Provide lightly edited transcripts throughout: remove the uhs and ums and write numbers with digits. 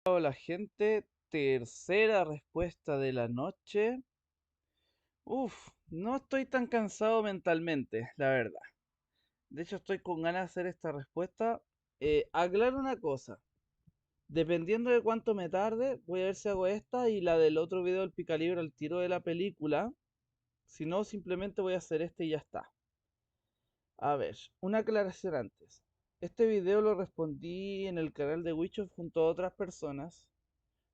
Hola gente, tercera respuesta de la noche. No estoy tan cansado mentalmente, la verdad. De hecho, estoy con ganas de hacer esta respuesta. Aclaro una cosa. Dependiendo de cuánto me tarde, voy a ver si hago esta y la del otro video del picalibro al tiro de la película. Si no, simplemente voy a hacer este y ya está. A ver, una aclaración antes. Este video lo respondí en el canal de Wicho junto a otras personas.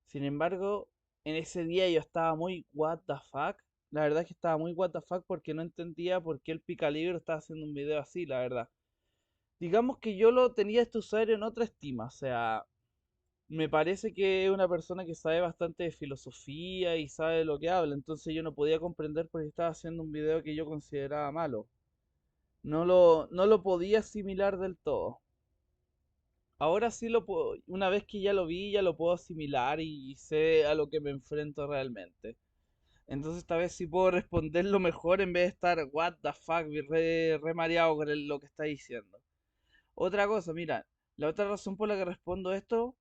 Sin embargo, en ese día yo estaba muy what the fuck. La verdad es que estaba muy what the fuck porque no entendía por qué el picalibro estaba haciendo un video así, la verdad. Digamos que yo lo tenía este usuario en otra estima, o sea, me parece que es una persona que sabe bastante de filosofía y sabe de lo que habla, entonces yo no podía comprender por qué estaba haciendo un video que yo consideraba malo. No lo podía asimilar del todo. Ahora sí lo puedo, una vez que ya lo vi, ya lo puedo asimilar y sé a lo que me enfrento realmente. Entonces esta vez sí puedo responderlo mejor en vez de estar what the fuck, re mareado con lo que está diciendo. Otra cosa, mira, la otra razón por la que respondo esto,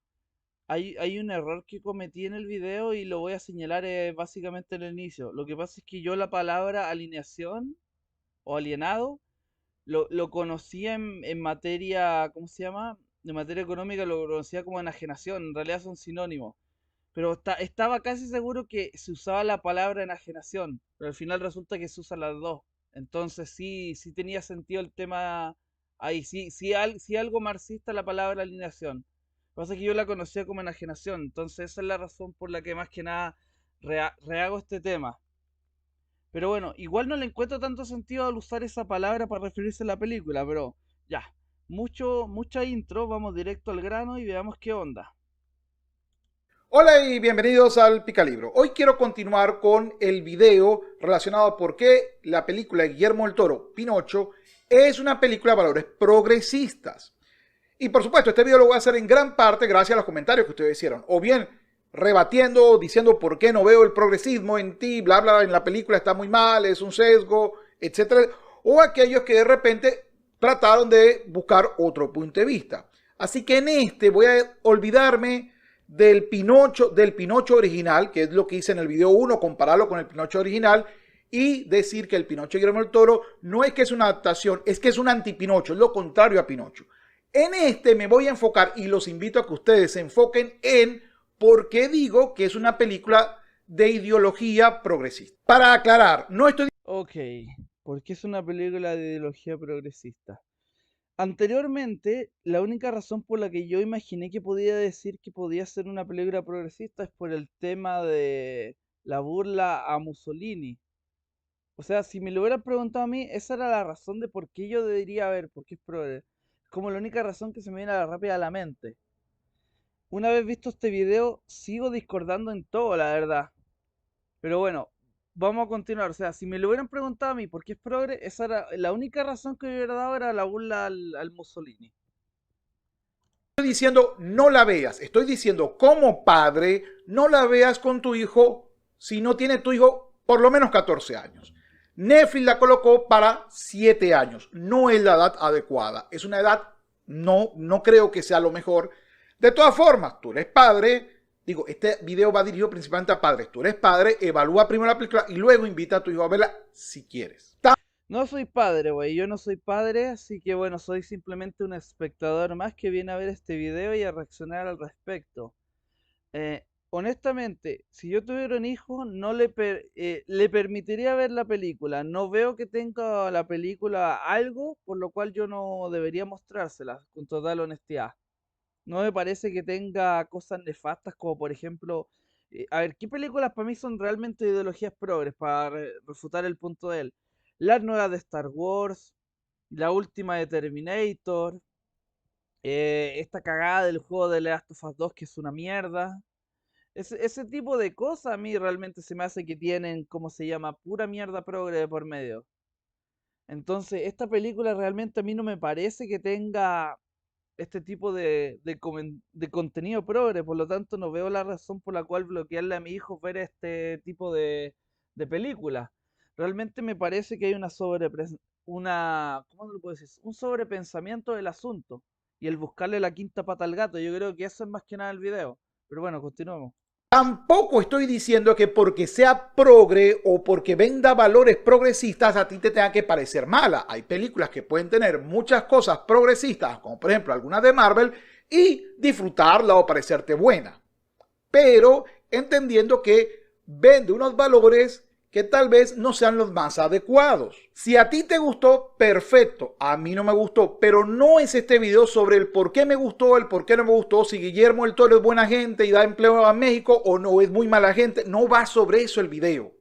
hay un error que cometí en el video y lo voy a señalar básicamente en el inicio. Lo que pasa es que yo la palabra alineación o alienado lo conocía en materia, ¿cómo se llama? En materia económica lo conocía como enajenación, en realidad son sinónimos. Pero estaba casi seguro que se usaba la palabra enajenación, pero al final resulta que se usan las dos. Entonces sí tenía sentido el tema ahí. Sí algo marxista la palabra alineación. Lo que pasa es que yo la conocía como enajenación, entonces esa es la razón por la que más que nada rehago este tema. Pero bueno, igual no le encuentro tanto sentido al usar esa palabra para referirse a la película, pero ya. Mucha intro, vamos directo al grano y veamos qué onda. Hola y bienvenidos al Picalibro. Hoy quiero continuar con el video relacionado a por qué la película de Guillermo del Toro, Pinocho, es una película de valores progresistas. Y por supuesto, este video lo voy a hacer en gran parte gracias a los comentarios que ustedes hicieron. O bien rebatiendo, diciendo por qué no veo el progresismo en ti, bla, bla, en la película está muy mal, es un sesgo, etcétera. O aquellos que de repente trataron de buscar otro punto de vista. Así que en este voy a olvidarme del Pinocho original, que es lo que hice en el video 1, compararlo con el Pinocho original y decir que el Pinocho de Guillermo del Toro no es que es una adaptación, es que es un anti-Pinocho, es lo contrario a Pinocho. En este me voy a enfocar y los invito a que ustedes se enfoquen en por qué digo que es una película de ideología progresista. Para aclarar, no estoy... Ok, porque es una película de ideología progresista. Anteriormente, la única razón por la que yo imaginé que podía decir que podía ser una película progresista es por el tema de la burla a Mussolini. O sea, si me lo hubieran preguntado a mí, esa era la razón de por qué yo diría, a ver, por qué es progre. Es como la única razón que se me viene rápida a la mente. Una vez visto este video, sigo discordando en todo, la verdad. Pero bueno, vamos a continuar. O sea, si me lo hubieran preguntado a mí por qué es progre, esa era la única razón que yo hubiera dado era la burla al Mussolini. diciendo no la veas, estoy diciendo como padre no la veas con tu hijo si no tiene tu hijo por lo menos 14 años. Netflix la colocó para 7 años, no es la edad adecuada, es una edad, no creo que sea lo mejor. De todas formas, tú eres padre, digo, este video va dirigido principalmente a padres, tú eres padre, evalúa primero la película y luego invita a tu hijo a verla si quieres. No soy padre, güey, yo no soy padre, así que bueno, soy simplemente un espectador más que viene a ver este video y a reaccionar al respecto. Honestamente, si yo tuviera un hijo, no le permitiría ver la película. No veo que tenga la película algo por lo cual yo no debería mostrársela, con total honestidad. No me parece que tenga cosas nefastas como por ejemplo, a ver, ¿qué películas para mí son realmente ideologías progres para refutar el punto de él? Las nuevas de Star Wars, la última de Terminator, esta cagada del juego de Last of Us 2 que es una mierda. Ese tipo de cosas a mí realmente se me hace que tienen, ¿cómo se llama? Pura mierda progre de por medio. Entonces, esta película realmente a mí no me parece que tenga este tipo de contenido progre, por lo tanto no veo la razón por la cual bloquearle a mi hijo ver este tipo de películas. Realmente me parece que hay ¿cómo lo puedo decir? Un sobrepensamiento del asunto y el buscarle la quinta pata al gato. Yo creo que eso es más que nada el video. Pero bueno, continuamos. Tampoco estoy diciendo que porque sea progre o porque venda valores progresistas a ti te tenga que parecer mala. Hay películas que pueden tener muchas cosas progresistas, como por ejemplo algunas de Marvel, y disfrutarla o parecerte buena. Pero entendiendo que vende unos valores que tal vez no sean los más adecuados. Si a ti te gustó, perfecto. A mí no me gustó, pero no es este video sobre el por qué me gustó, el por qué no me gustó, si Guillermo del Toro es buena gente y da empleo a México o no es muy mala gente. No va sobre eso el video.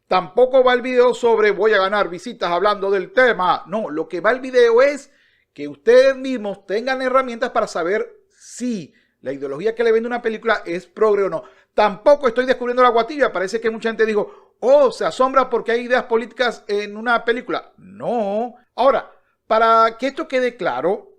Tampoco va el video sobre voy a ganar visitas hablando del tema. No, lo que va el video es que ustedes mismos tengan herramientas para saber si la ideología que le vende una película es progre o no. Tampoco estoy descubriendo la agua tibia. Parece que mucha gente dijo, oh, se asombra porque hay ideas políticas en una película. No. Ahora, para que esto quede claro,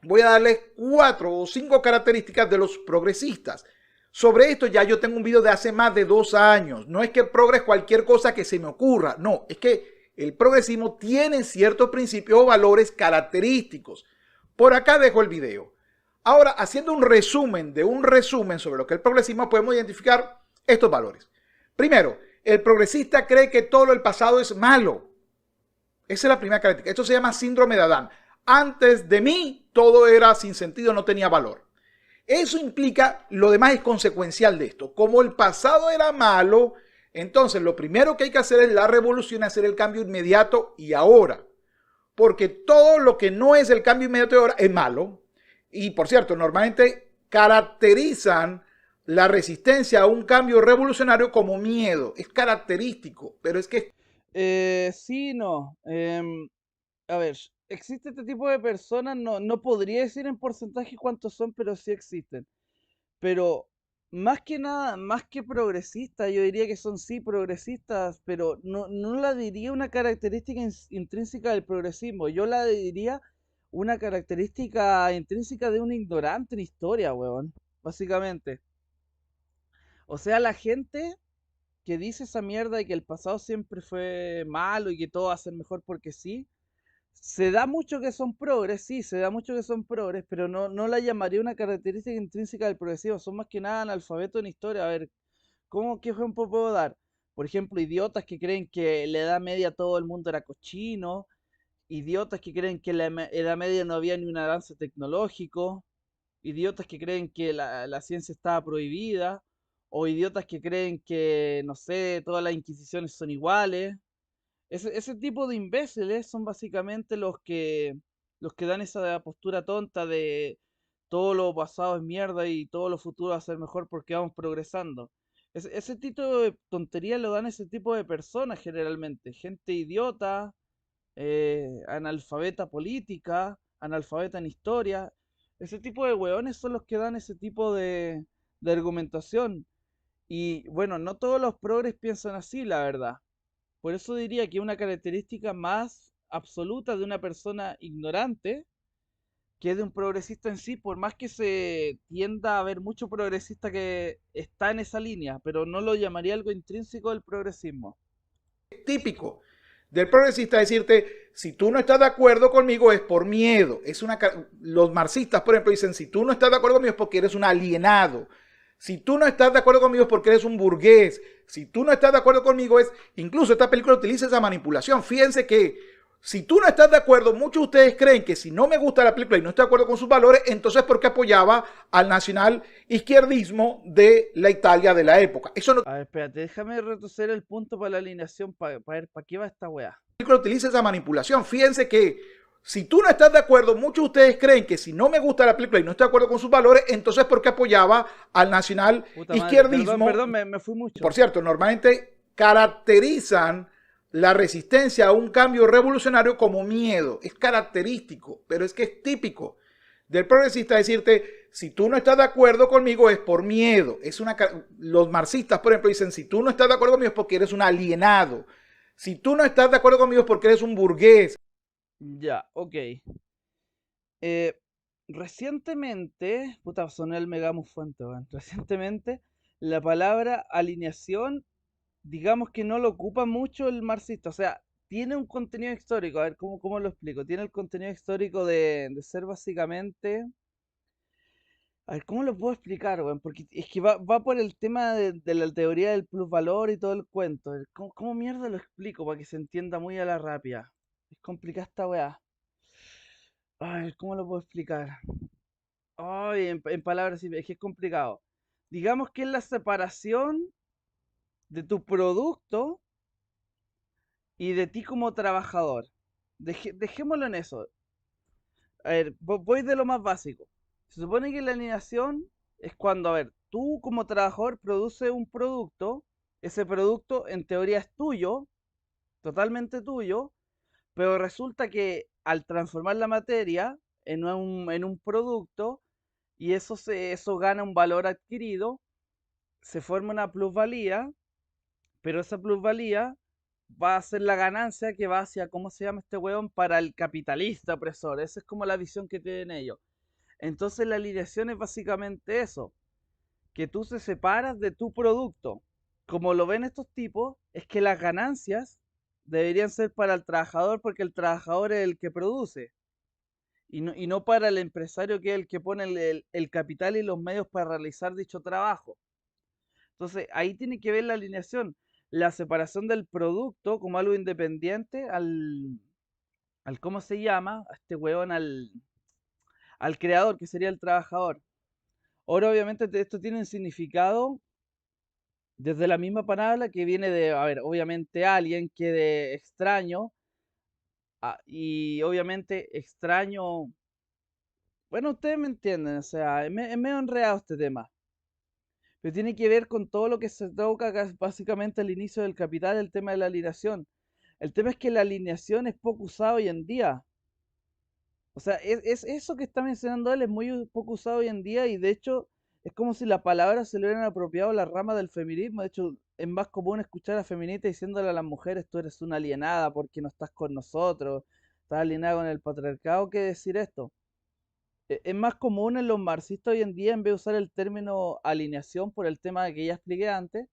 voy a darles 4 o 5 características de los progresistas. Sobre esto ya yo tengo un video de hace más de 2 años. No es que progres cualquier cosa que se me ocurra. No, es que el progresismo tiene ciertos principios o valores característicos. Por acá dejo el video. Ahora, haciendo un resumen de un resumen sobre lo que es el progresismo, podemos identificar estos valores. Primero, el progresista cree que todo el pasado es malo. Esa es la primera característica. Esto se llama síndrome de Adán. Antes de mí, todo era sin sentido, no tenía valor. Eso implica, lo demás es consecuencial de esto. Como el pasado era malo, entonces lo primero que hay que hacer es la revolución, hacer el cambio inmediato y ahora. Porque todo lo que no es el cambio inmediato y ahora es malo. Y por cierto, normalmente caracterizan la resistencia a un cambio revolucionario como miedo. Es característico, pero es que Sí, no. A ver, existe este tipo de personas, no podría decir en porcentaje cuántos son, pero sí existen. Pero más que nada, más que progresistas, yo diría que son sí progresistas, pero no la diría una característica intrínseca del progresismo, yo la diría una característica intrínseca de un ignorante en historia, weón, básicamente. O sea, la gente que dice esa mierda de que el pasado siempre fue malo y que todo va a ser mejor porque sí, se da mucho que son progres, sí, se da mucho que son progres, pero no la llamaría una característica intrínseca del progresivo, son más que nada analfabetos en historia. A ver, ¿qué ejemplo puedo dar? Por ejemplo, idiotas que creen que la Edad Media todo el mundo era cochino, idiotas que creen que en la Edad Media no había ni un avance tecnológico, idiotas que creen que la ciencia estaba prohibida, o idiotas que creen que, no sé, todas las inquisiciones son iguales. Ese tipo de imbéciles son básicamente los que dan esa postura tonta de todo lo pasado es mierda y todo lo futuro va a ser mejor porque vamos progresando. Ese tipo de tonterías lo dan ese tipo de personas generalmente. Gente idiota, analfabeta política, analfabeta en historia. Ese tipo de hueones son los que dan ese tipo de argumentación. Y bueno, no todos los progres piensan así, la verdad. Por eso diría que una característica más absoluta de una persona ignorante que de un progresista en sí, por más que se tienda a ver mucho progresista que está en esa línea, pero no lo llamaría algo intrínseco del progresismo. es típico del progresista decirte, si tú no estás de acuerdo conmigo es por miedo. Los marxistas, por ejemplo, dicen, si tú no estás de acuerdo conmigo es porque eres un alienado. Si tú no estás de acuerdo conmigo es porque eres un burgués. Si tú no estás de acuerdo conmigo es... Incluso esta película utiliza esa manipulación. Fíjense que si tú no estás de acuerdo, muchos de ustedes creen que si no me gusta la película y no estoy de acuerdo con sus valores, entonces ¿por qué apoyaba al nacional izquierdismo de la Italia de la época? Eso no A ver, espérate, déjame retroceder el punto para la alineación para ver para qué va esta weá. utiliza esa manipulación. Fíjense que si tú no estás de acuerdo, muchos de ustedes creen que si no me gusta la película y no estoy de acuerdo con sus valores, entonces ¿por qué apoyaba al nacional Puta madre, perdón, izquierdismo? perdón, me fui mucho. Por cierto, normalmente caracterizan la resistencia a un cambio revolucionario como miedo. Es característico, pero es que es típico del progresista decirte, si tú no estás de acuerdo conmigo es por miedo. Los marxistas, por ejemplo, dicen, si tú no estás de acuerdo conmigo es porque eres un alienado. Si tú no estás de acuerdo conmigo es porque eres un burgués. Ya, ok. Eh, recientemente, puta, soné el Megamus Fuente, weón. Recientemente, la palabra alineación, digamos que no lo ocupa mucho el marxista. O sea, tiene un contenido histórico. A ver, ¿cómo lo explico? Tiene el contenido histórico de ser básicamente A ver, ¿cómo lo puedo explicar, weón? Porque es que va por el tema de la teoría del plusvalor y todo el cuento. ¿Cómo mierda lo explico para que se entienda muy a la rápida? Es complicada esta weá. A ver, ¿cómo lo puedo explicar? Ay, en palabras simples, es que es complicado. Digamos que es la separación de tu producto y de ti como trabajador. Dejémoslo en eso. A ver, voy de lo más básico. Se supone que la alineación es cuando, a ver, tú como trabajador produces un producto, ese producto en teoría es tuyo, totalmente tuyo, pero resulta que al transformar la materia en un producto y eso gana un valor adquirido, se forma una plusvalía, pero esa plusvalía va a ser la ganancia que va hacia, ¿cómo se llama este hueón? Para el capitalista opresor. Esa es como la visión que tienen ellos. Entonces la alineación es básicamente eso, que tú se separas de tu producto. Como lo ven estos tipos, es que las ganancias deberían ser para el trabajador porque el trabajador es el que produce y no para el empresario que es el que pone el capital y los medios para realizar dicho trabajo. Entonces ahí tiene que ver la alineación, la separación del producto como algo independiente al ¿cómo se llama? A este hueón, al creador, que sería el trabajador. Ahora, obviamente, esto tiene un significado desde la misma palabra que viene de, a ver, obviamente alguien que de extraño, y obviamente extraño, bueno, ustedes me entienden, o sea, es medio enredado este tema, pero tiene que ver con todo lo que se toca acá, básicamente al inicio del capital, el tema de la alineación. El tema es que la alineación es poco usada hoy en día. O sea, es eso que está mencionando él es muy poco usado hoy en día y de hecho es como si la palabra se le hubieran apropiado a la rama del feminismo. De hecho, es más común escuchar a feministas diciéndole a las mujeres tú eres una alienada porque no estás con nosotros, estás alienada con el patriarcado, que decir esto. Es más común en los marxistas hoy en día, en vez de usar el término alineación por el tema que ya expliqué antes,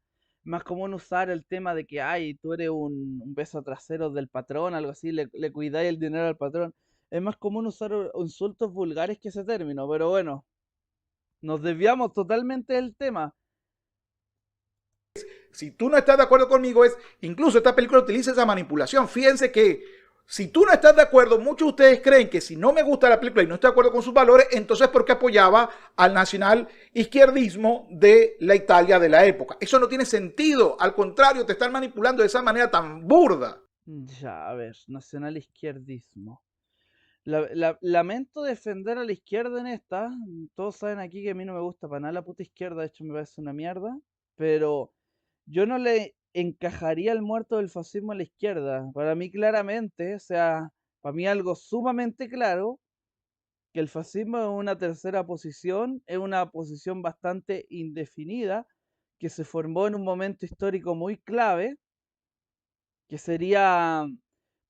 más común usar el tema de que, ay, tú eres un beso trasero del patrón, algo así, le cuidáis el dinero al patrón. Es más común usar insultos vulgares que ese término, pero bueno, nos desviamos totalmente del tema. Si tú no estás de acuerdo conmigo, es incluso esta película utiliza esa manipulación. Fíjense que si tú no estás de acuerdo, muchos de ustedes creen que si no me gusta la película y no estoy de acuerdo con sus valores, entonces ¿por qué apoyaba al nacional izquierdismo de la Italia de la época? Eso no tiene sentido. Al contrario, te están manipulando de esa manera tan burda. Ya, a ver, nacional izquierdismo. Lamento defender a la izquierda en esta. Todos saben aquí que a mí no me gusta para nada la puta izquierda, de hecho me parece una mierda. Pero yo no le encajaría el muerto del fascismo a la izquierda. Para mí claramente, o sea, para mí algo sumamente claro, que el fascismo es una tercera posición, es una posición bastante indefinida, que se formó en un momento histórico muy clave, que sería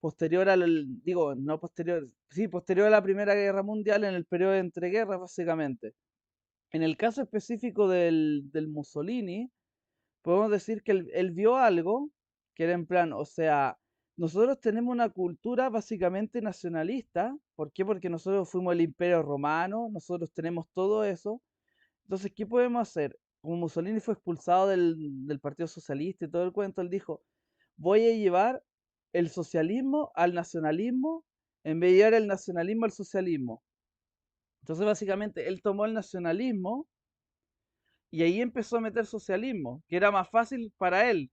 posterior digo, no posterior, sí, posterior a la Primera Guerra Mundial, en el periodo de entreguerras, básicamente. En el caso específico del Mussolini, podemos decir que él vio algo que era en plan, o sea, nosotros tenemos una cultura básicamente nacionalista. ¿Por qué? Porque nosotros fuimos el Imperio Romano, nosotros tenemos todo eso. Entonces, ¿qué podemos hacer? Como Mussolini fue expulsado del Partido Socialista y todo el cuento, él dijo, voy a llevar el socialismo al nacionalismo en vez de llevar el nacionalismo al socialismo. Entonces, básicamente, él tomó el nacionalismo y ahí empezó a meter socialismo, que era más fácil para él.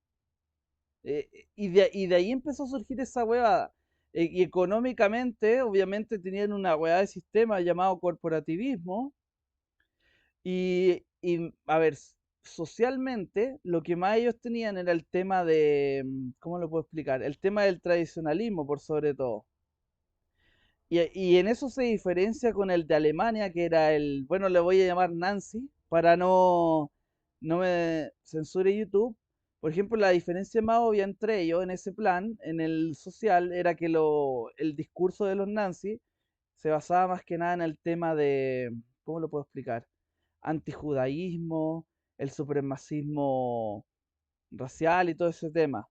Y de ahí empezó a surgir esa huevada. Y económicamente, obviamente, tenían una huevada de sistema llamado corporativismo. A ver, socialmente, lo que más ellos tenían era el tema de, ¿cómo lo puedo explicar? El tema del tradicionalismo, por sobre todo. Y en eso se diferencia con el de Alemania, que era bueno, le voy a llamar Nancy, para no me censure YouTube. Por ejemplo, la diferencia más obvia entre ellos en ese plan, en el social, era que el discurso de los Nancy se basaba más que nada en el tema de, ¿cómo lo puedo explicar? Antijudaísmo, el supremacismo racial y todo ese tema.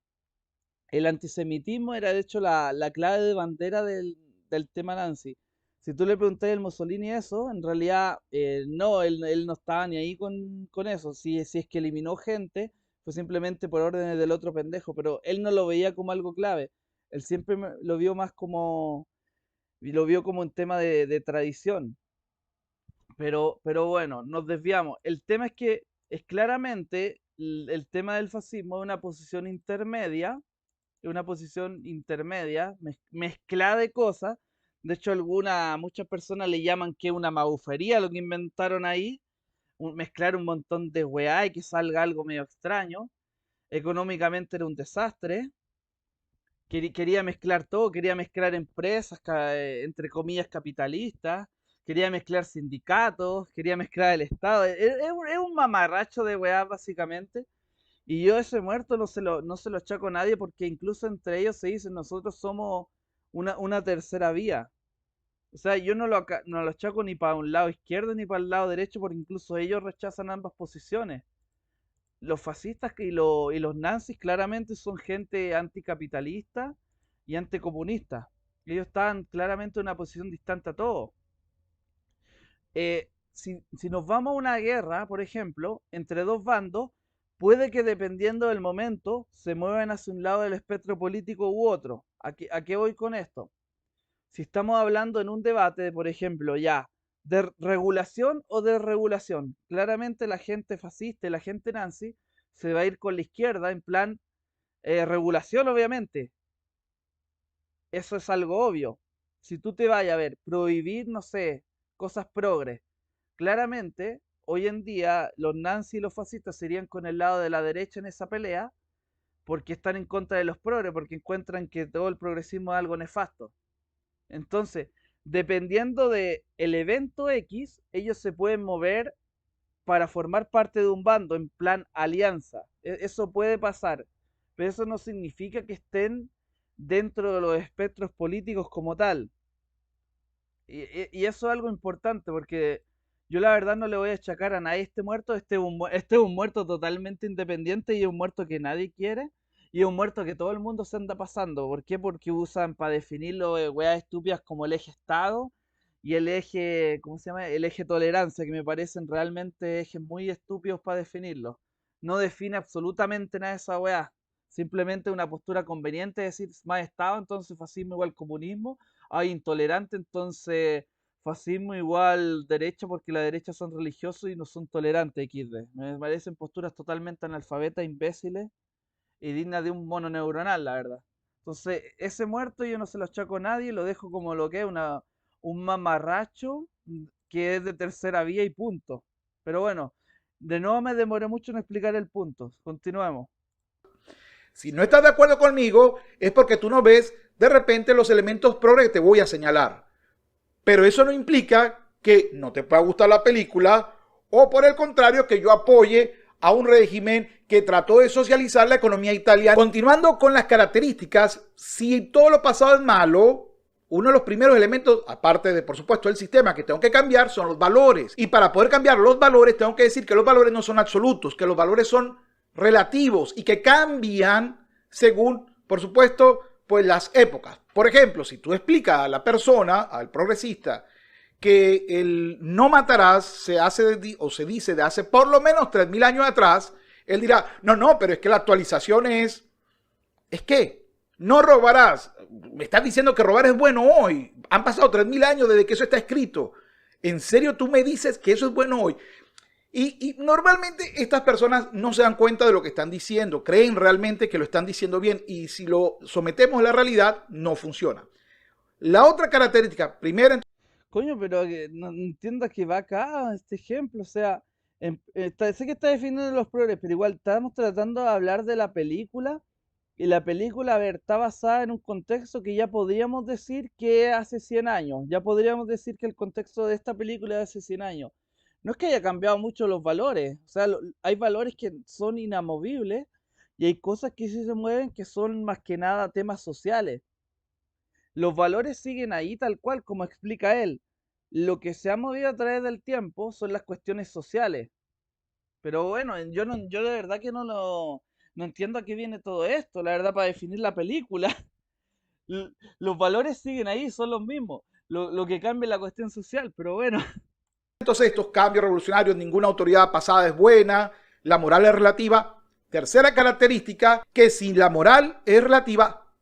El antisemitismo era de hecho la clave de bandera del tema Nancy. Si tú le preguntas al Mussolini eso, en realidad no, él no estaba ni ahí con eso. Si es que eliminó gente, fue simplemente por órdenes del otro pendejo, pero él no lo veía como algo clave. Él siempre lo vio más como, y lo vio como un tema de tradición. Pero bueno, nos desviamos. El tema es que es claramente el tema del fascismo es una posición intermedia, mezclada de cosas. De hecho, muchas personas le llaman que es una magufería lo que inventaron ahí, mezclar un montón de weá y que salga algo medio extraño. Económicamente era un desastre. Quería mezclar todo, quería mezclar empresas, entre comillas, capitalistas, quería mezclar sindicatos, quería mezclar el Estado. Es un mamarracho de weá, básicamente. Y yo ese muerto no se lo achaco a nadie porque incluso entre ellos se dicen nosotros somos una tercera vía. O sea, yo no lo achaco ni para un lado izquierdo ni para el lado derecho porque incluso ellos rechazan ambas posiciones. Los fascistas y los nazis claramente son gente anticapitalista y anticomunista. Ellos estaban claramente en una posición distante a todo. Si nos vamos a una guerra, por ejemplo, entre dos bandos, puede que dependiendo del momento se muevan hacia un lado del espectro político u otro. ¿A qué voy con esto? Si estamos hablando en un debate, por ejemplo, ya, de regulación o desregulación, claramente la gente fascista y la gente nazi se va a ir con la izquierda en plan regulación, obviamente. Eso es algo obvio. Si tú te vayas a ver, prohibir, no sé, cosas progres, claramente, hoy en día los nazis y los fascistas serían con el lado de la derecha en esa pelea porque están en contra de los progres, porque encuentran que todo el progresismo es algo nefasto. Entonces, dependiendo de el evento X, ellos se pueden mover para formar parte de un bando en plan alianza. Eso puede pasar, pero eso no significa que estén dentro de los espectros políticos como tal. Y eso es algo importante porque yo la verdad no le voy a achacar a nadie este muerto. Este es un muerto totalmente independiente y es un muerto que nadie quiere. Y es un muerto que todo el mundo se anda pasando. ¿Por qué? Porque usan para definirlo weas estúpidas como el eje Estado y el eje, ¿cómo se llama? El eje tolerancia, que me parecen realmente ejes muy estúpidos para definirlo. No define absolutamente nada de esa wea. Simplemente una postura conveniente de decir más Estado, entonces fascismo igual comunismo, hay intolerante, entonces fascismo igual derecha, porque la derecha son religiosos y no son tolerantes, XD. Me parecen posturas totalmente analfabetas, imbéciles y dignas de un mono neuronal, la verdad. Entonces, ese muerto yo no se lo achaco a nadie, lo dejo como lo que es, un mamarracho que es de tercera vía y punto. Pero bueno, de nuevo me demoré mucho en explicar el punto. Continuemos. Si no estás de acuerdo conmigo, es porque tú no ves de repente los elementos progres que te voy a señalar. Pero eso no implica que no te pueda gustar la película o por el contrario que yo apoye a un régimen que trató de socializar la economía italiana. Continuando con las características, si todo lo pasado es malo, uno de los primeros elementos, aparte de por supuesto el sistema que tengo que cambiar, son los valores. Y para poder cambiar los valores tengo que decir que los valores no son absolutos, que los valores son relativos y que cambian según, por supuesto, pues las épocas. Por ejemplo, si tú explicas a la persona, al progresista, que el no matarás se hace o se dice de hace por lo menos 3000 años atrás, él dirá, no, pero es que la actualización es que no robarás. Me estás diciendo que robar es bueno hoy. Han pasado 3000 años desde que eso está escrito. ¿En serio tú me dices que eso es bueno hoy? Y normalmente estas personas no se dan cuenta de lo que están diciendo, creen realmente que lo están diciendo bien y si lo sometemos a la realidad no funciona. La otra característica, primera, Coño, pero que no entiendas que va acá este ejemplo, o sea, sé que está definiendo los progres, pero igual estamos tratando de hablar de la película y la película, a ver, está basada en un contexto que ya podríamos decir que hace 100 años, ya podríamos decir que el contexto de esta película es hace 100 años. No es que haya cambiado mucho los valores, o sea, hay valores que son inamovibles y hay cosas que sí se mueven que son más que nada temas sociales. Los valores siguen ahí tal cual, como explica él. Lo que se ha movido a través del tiempo son las cuestiones sociales. Pero bueno, yo de verdad que no entiendo a qué viene todo esto, la verdad, para definir la película. Los valores siguen ahí, son los mismos. lo que cambia la cuestión social, pero bueno. Entonces, estos cambios revolucionarios, ninguna autoridad pasada es buena, la moral es relativa. Tercera característica, que si la moral es relativa,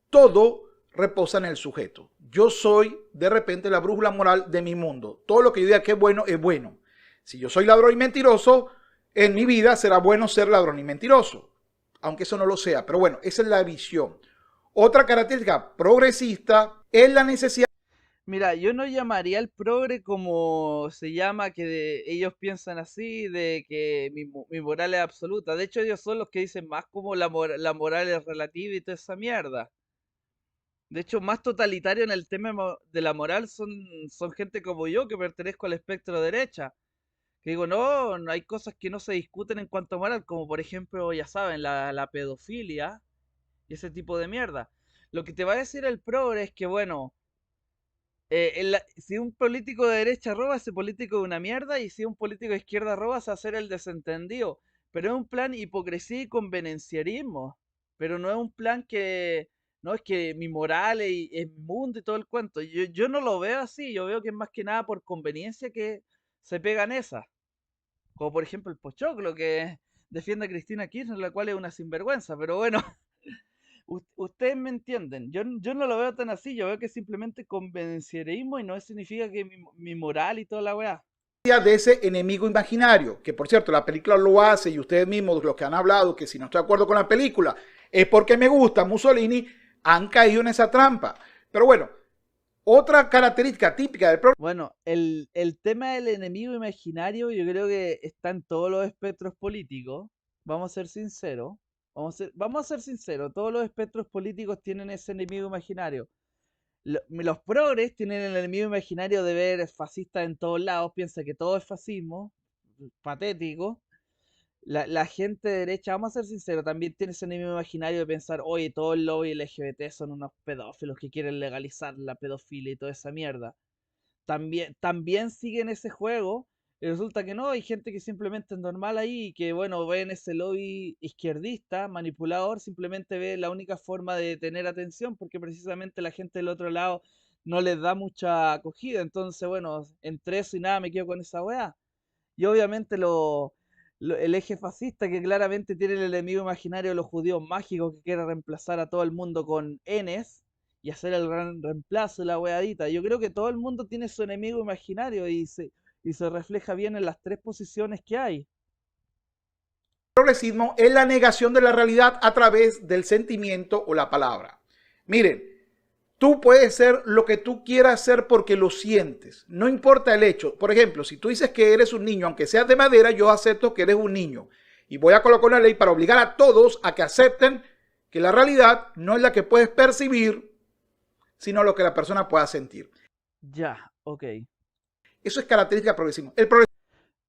todo reposa en el sujeto. Yo soy de repente la brújula moral de mi mundo. Todo lo que yo diga que es bueno, es bueno. Si yo soy ladrón y mentiroso, en mi vida será bueno ser ladrón y mentiroso, aunque eso no lo sea. Pero bueno, esa es la visión. Otra característica progresista es la necesidad. Mira, yo no llamaría al progre como se llama, que ellos piensan así, de que mi moral es absoluta. De hecho, ellos son los que dicen más como la moral es relativa y toda esa mierda. De hecho, más totalitario en el tema de la moral son gente como yo, que pertenezco al espectro derecha. Que digo, no, no hay cosas que no se discuten en cuanto a moral, como por ejemplo, ya saben, la pedofilia y ese tipo de mierda. Lo que te va a decir el progre es que, bueno, si un político de derecha roba, ese político es una mierda, y si un político de izquierda roba, se va a hacer el desentendido. Pero es un plan hipocresía y convenenciarismo. Pero no es un plan que, no es que mi moral es mi mundo y todo el cuento. Yo no lo veo así, yo veo que es más que nada por conveniencia que se pegan esas. Como por ejemplo el Pochoclo, que defiende a Cristina Kirchner, la cual es una sinvergüenza. Pero bueno, ustedes me entienden, yo no lo veo tan así, yo veo que es simplemente convenenciarismo y no significa que mi moral y toda la weá. De ese enemigo imaginario, que por cierto la película lo hace y ustedes mismos los que han hablado que si no estoy de acuerdo con la película es porque me gusta Mussolini, han caído en esa trampa. Pero bueno, otra característica típica del programa. Bueno, el tema del enemigo imaginario yo creo que está en todos los espectros políticos, vamos a ser sinceros, vamos a ser sinceros, todos los espectros políticos tienen ese enemigo imaginario. Los progres tienen el enemigo imaginario de ver fascistas en todos lados, piensa que todo es fascismo, patético. La gente de derecha, vamos a ser sinceros, también tiene ese enemigo imaginario de pensar, oye, todo el lobby LGBT son unos pedófilos que quieren legalizar la pedofilia y toda esa mierda. También siguen ese juego, y resulta que no, hay gente que simplemente es normal ahí y que, bueno, ven ese lobby izquierdista, manipulador, simplemente ve la única forma de tener atención porque precisamente la gente del otro lado no les da mucha acogida. Entonces, bueno, entre eso y nada me quedo con esa weá. Y obviamente el eje fascista, que claramente tiene el enemigo imaginario de los judíos mágicos, que quiere reemplazar a todo el mundo con Enes y hacer el gran reemplazo de la weadita. Yo creo que todo el mundo tiene su enemigo imaginario y se refleja bien en las tres posiciones que hay. Progresismo es la negación de la realidad a través del sentimiento o la palabra. Miren, tú puedes ser lo que tú quieras ser porque lo sientes, no importa el hecho. Por ejemplo, si tú dices que eres un niño, aunque seas de madera, yo acepto que eres un niño. Y voy a colocar una ley para obligar a todos a que acepten que la realidad no es la que puedes percibir, sino lo que la persona pueda sentir. Ya, ok. Eso es característica del progresismo. El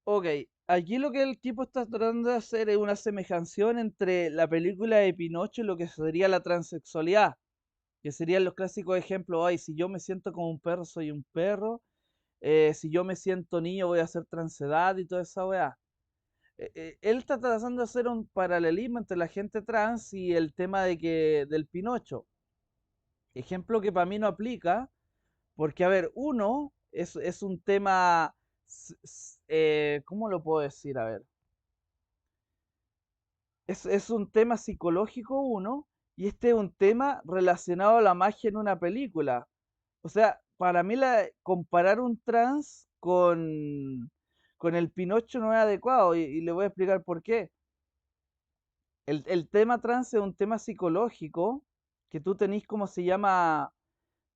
Ok, aquí lo que el tipo está tratando de hacer es una semejanción entre la película de Pinocho y lo que sería la transexualidad, que serían los clásicos ejemplos, ay, si yo me siento como un perro, soy un perro, si yo me siento niño, voy a ser transedad y toda esa weá. Él está tratando de hacer un paralelismo entre la gente trans y el tema del Pinocho. Ejemplo que para mí no aplica, porque, a ver, uno es un tema, ¿cómo lo puedo decir? A ver, es un tema psicológico uno, y este es un tema relacionado a la magia en una película. O sea, para mí comparar un trans con el Pinocho no es adecuado, y le voy a explicar por qué. El tema trans es un tema psicológico que tú tenés, como se llama,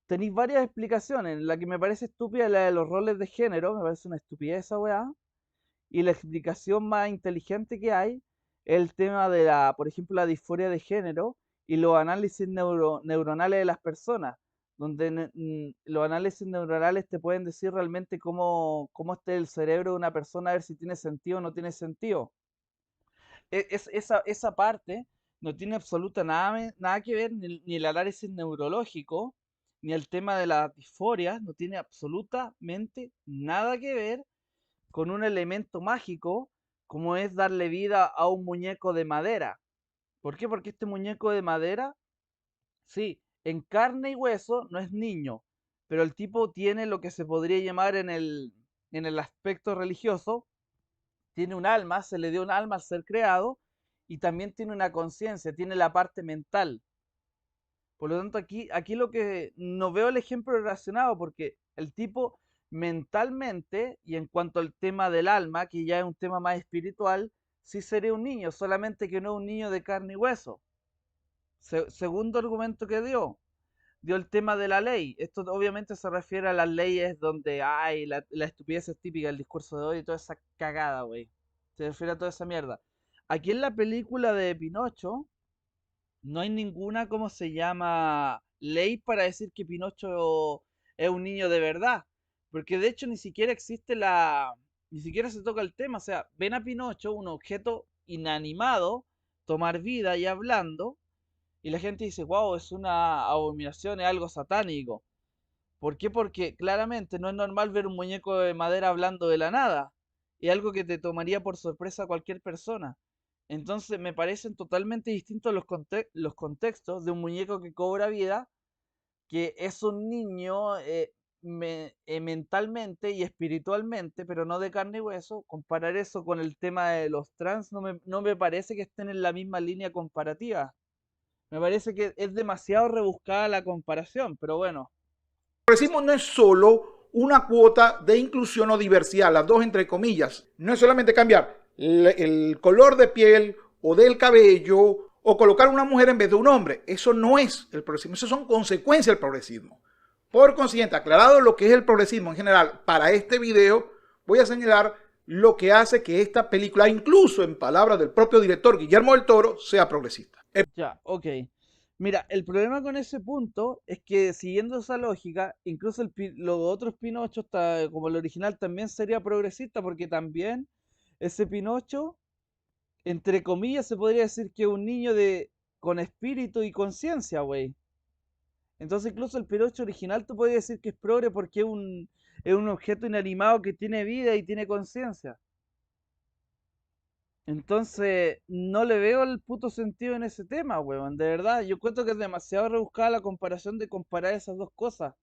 tenéis varias explicaciones. La que me parece estúpida es la de los roles de género, me parece una estupidez esa weá. Y la explicación más inteligente que hay es el tema de por ejemplo, la disforia de género y los análisis neuronales de las personas, donde los análisis neuronales te pueden decir realmente cómo está el cerebro de una persona, a ver si tiene sentido o no tiene sentido. Esa parte no tiene nada que ver, ni el análisis neurológico, ni el tema de las disforias, no tiene absolutamente nada que ver con un elemento mágico como es darle vida a un muñeco de madera. ¿Por qué? Porque este muñeco de madera, sí, en carne y hueso no es niño, pero el tipo tiene lo que se podría llamar en el aspecto religioso, tiene un alma, se le dio un alma al ser creado, y también tiene una conciencia, tiene la parte mental. Por lo tanto, aquí lo que no veo el ejemplo relacionado, porque el tipo mentalmente, y en cuanto al tema del alma, que ya es un tema más espiritual, sí sería un niño, solamente que no un niño de carne y hueso. Segundo argumento que dio el tema de la ley. Esto obviamente se refiere a las leyes donde hay la estupidez es típica, el discurso de hoy y toda esa cagada, güey. Se refiere a toda esa mierda. Aquí en la película de Pinocho, no hay ninguna, ¿cómo se llama? Ley para decir que Pinocho es un niño de verdad. Porque de hecho ni siquiera existe ni siquiera se toca el tema. O sea, ven a Pinocho, un objeto inanimado, tomar vida y hablando, y la gente dice, wow, es una abominación, es algo satánico. ¿Por qué? Porque claramente no es normal ver un muñeco de madera hablando de la nada. Es algo que te tomaría por sorpresa a cualquier persona. Entonces me parecen totalmente distintos los contextos de un muñeco que cobra vida, que es un niño mentalmente y espiritualmente, pero no de carne y hueso. Comparar eso con el tema de los trans no me parece que estén en la misma línea comparativa. Me parece que es demasiado rebuscada la comparación, pero bueno. Progresismo no es solo una cuota de inclusión o diversidad, las dos entre comillas. No es solamente cambiar el color de piel o del cabello o colocar una mujer en vez de un hombre. Eso no es el progresismo, eso son consecuencias del progresismo. Por consiguiente, aclarado lo que es el progresismo en general, para este video voy a señalar lo que hace que esta película, incluso en palabras del propio director Guillermo del Toro, sea progresista. Ya, ok. Mira, el problema con ese punto es que siguiendo esa lógica, incluso los otros Pinochos, como el original, también sería progresista porque también ese Pinocho, entre comillas, se podría decir que es un niño con espíritu y conciencia, güey. Entonces incluso el Pinocho original tú podrías decir que es progre porque es un objeto inanimado que tiene vida y tiene conciencia. Entonces, no le veo el puto sentido en ese tema, weón. De verdad, yo encuentro que es demasiado rebuscada la comparación de comparar esas dos cosas.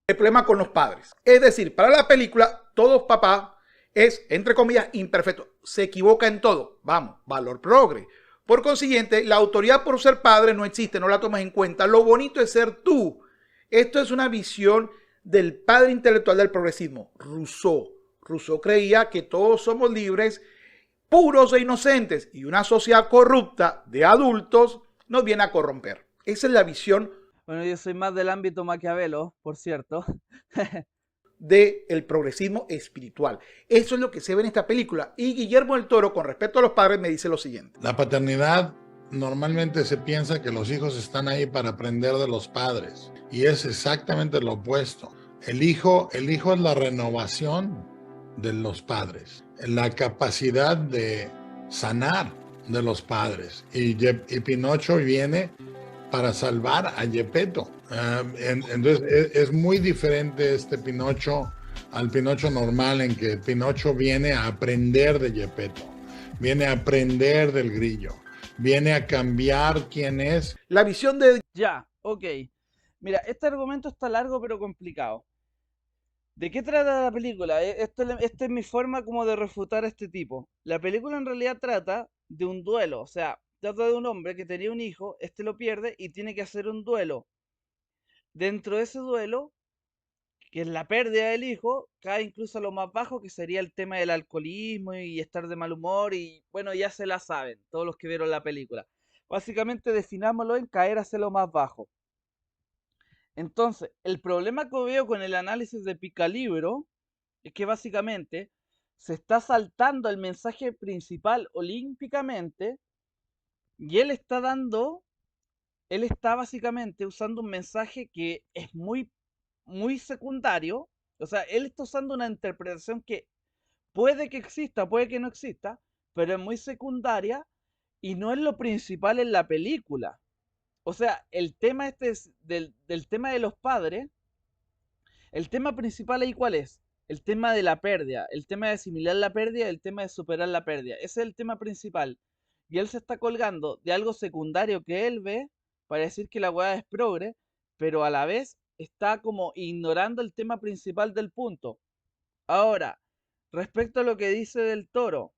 El problema con los padres. Es decir, para la película, todos papá es, entre comillas, imperfecto. Se equivoca en todo. Vamos, valor progre. Por consiguiente, la autoridad por ser padre no existe, no la tomas en cuenta. Lo bonito es ser tú. Esto es una visión del padre intelectual del progresismo, Rousseau. Rousseau creía que todos somos libres, puros e inocentes, y una sociedad corrupta de adultos nos viene a corromper. Esa es la visión Bueno, yo soy más del ámbito Maquiavelo, por cierto. del progresismo espiritual. Eso es lo que se ve en esta película. Y Guillermo del Toro, con respecto a los padres, me dice lo siguiente. La paternidad, normalmente se piensa que los hijos están ahí para aprender de los padres. Y es exactamente lo opuesto. El hijo es la renovación de los padres. La capacidad de sanar de los padres. Y Pinocho viene para salvar a Gepetto. Entonces es muy diferente este Pinocho al Pinocho normal, en que Pinocho viene a aprender de Gepetto, viene a aprender del grillo, viene a cambiar quién es. La visión de... Ya, ok. Mira, este argumento está largo pero complicado. ¿De qué trata la película? Esta es mi forma como de refutar a este tipo. La película en realidad trata de un duelo, o sea, trata de un hombre que tenía un hijo, este lo pierde y tiene que hacer un duelo. Dentro de ese duelo, que es la pérdida del hijo, cae incluso a lo más bajo, que sería el tema del alcoholismo y estar de mal humor, y bueno, ya se la saben, todos los que vieron la película. Básicamente definámoslo en caer hacia lo más bajo. Entonces, el problema que veo con el análisis de Picalibro es que básicamente se está saltando el mensaje principal olímpicamente, y él está básicamente usando un mensaje que es muy secundario. O sea, él está usando una interpretación que puede que exista, puede que no exista, pero es muy secundaria y no es lo principal en la película. O sea, el tema del tema de los padres, el tema principal ahí, ¿cuál es? El tema de la pérdida, el tema de asimilar la pérdida, el tema de superar la pérdida. Ese es el tema principal. Y él se está colgando de algo secundario que él ve para decir que la weá es progre, pero a la vez está como ignorando el tema principal del punto. Ahora, respecto a lo que dice del Toro,